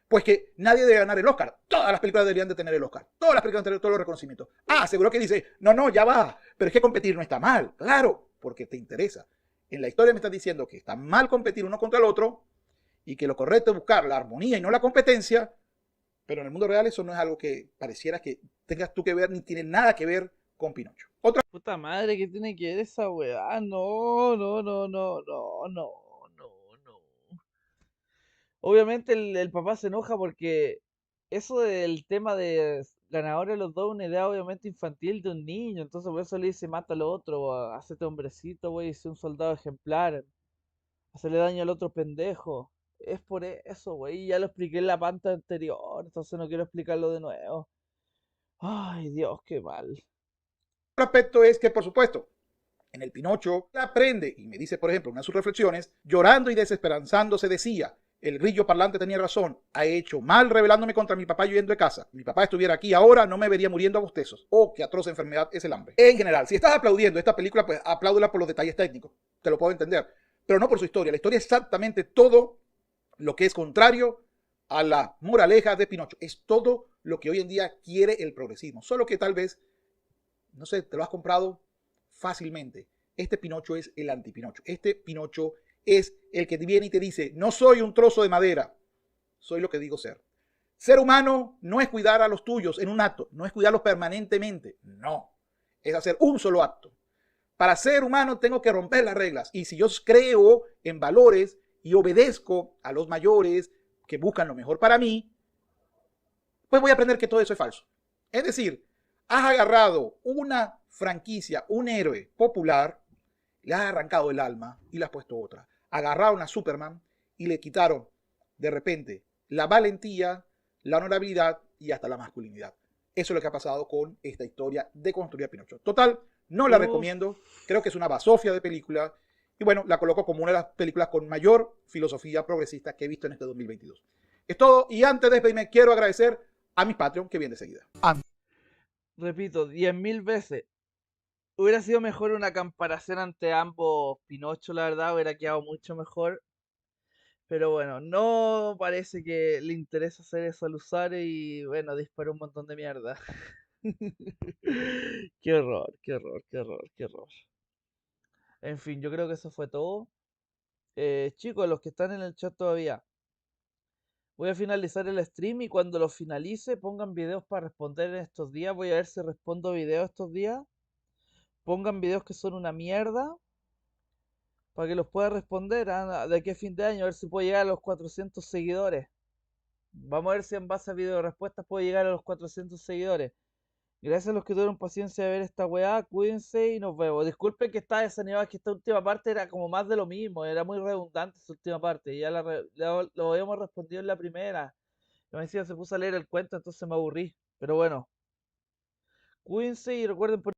pues que nadie debe ganar el Oscar. Todas las películas deberían de tener el Oscar. Todas las películas deberían tener todos los reconocimientos. Seguro que dice, no, ya va, pero es que competir no está mal. Claro, porque te interesa. En la historia me estás diciendo que está mal competir uno contra el otro y que lo correcto es buscar la armonía y no la competencia, pero en el mundo real eso no es algo que pareciera que tengas tú que ver ni tiene nada que ver con Pinocho. Otra Puta madre, ¿qué tiene que ver esa weá? No, no, no, no, no, no, no, no. Obviamente el papá se enoja porque eso del tema de ganador de los dos es una idea obviamente infantil de un niño, entonces por eso le dice mata al otro, hacete hombrecito, güey, y sé un soldado ejemplar, hacerle daño al otro pendejo. Es por eso, güey. Ya lo expliqué en la pantalla anterior, entonces no quiero explicarlo de nuevo. Ay, Dios, qué mal. Otro aspecto es que, por supuesto, en el Pinocho aprende y me dice, por ejemplo, una de sus reflexiones, llorando y desesperanzándose decía, el grillo parlante tenía razón, ha hecho mal rebelándome contra mi papá huyendo de casa. Si mi papá estuviera aquí ahora, no me vería muriendo a bostezos. Oh, qué atroz enfermedad es el hambre. En general, si estás aplaudiendo esta película, pues apláudela por los detalles técnicos, te lo puedo entender, pero no por su historia. La historia es exactamente todo lo que es contrario a la moraleja de Pinocho. Es todo lo que hoy en día quiere el progresismo, solo que tal vez, no sé, te lo has comprado fácilmente. Este Pinocho es el anti-Pinocho. Este Pinocho es el que viene y te dice, no soy un trozo de madera, soy lo que digo ser. Ser humano no es cuidar a los tuyos en un acto, no es cuidarlos permanentemente, no, es hacer un solo acto. Para ser humano tengo que romper las reglas y si yo creo en valores y obedezco a los mayores que buscan lo mejor para mí, pues voy a aprender que todo eso es falso. Es decir, has agarrado una franquicia, un héroe popular, le has arrancado el alma y le has puesto otra. Agarraron a Superman y le quitaron de repente la valentía, la honorabilidad y hasta la masculinidad. Eso es lo que ha pasado con esta historia de construir a Pinocho. Total, no la Uf, recomiendo. Creo que es una basofia de película. Y bueno, la coloco como una de las películas con mayor filosofía progresista que he visto en este 2022. Es todo. Y antes de despedirme, quiero agradecer a mis Patreon que vienen de seguida. repito, 10.000 veces. Hubiera sido mejor una comparación ante ambos Pinocho, la verdad, hubiera quedado mucho mejor. Pero bueno, no parece que le interesa hacer eso al usuario y bueno, disparó un montón de mierda. Qué horror, qué horror, qué horror, qué horror. En fin, yo creo que eso fue todo. Chicos, los que están en el chat todavía, voy a finalizar el stream y cuando lo finalice pongan videos para responder en estos días. Voy a ver si respondo videos estos días. Pongan videos que son una mierda para que los pueda responder de aquí a fin de año, a ver si puedo llegar a los 400 seguidores. Vamos a ver si en base a video respuestas puedo llegar a los 400 seguidores. Gracias a los que tuvieron paciencia de ver esta weá, cuídense y nos vemos. Disculpen que estaba desanimado, es que esta última parte era como más de lo mismo, era muy redundante esta última parte. Y ya lo habíamos respondido en la primera. Me decía, se puso a leer el cuento, entonces me aburrí. Pero bueno, cuídense y recuerden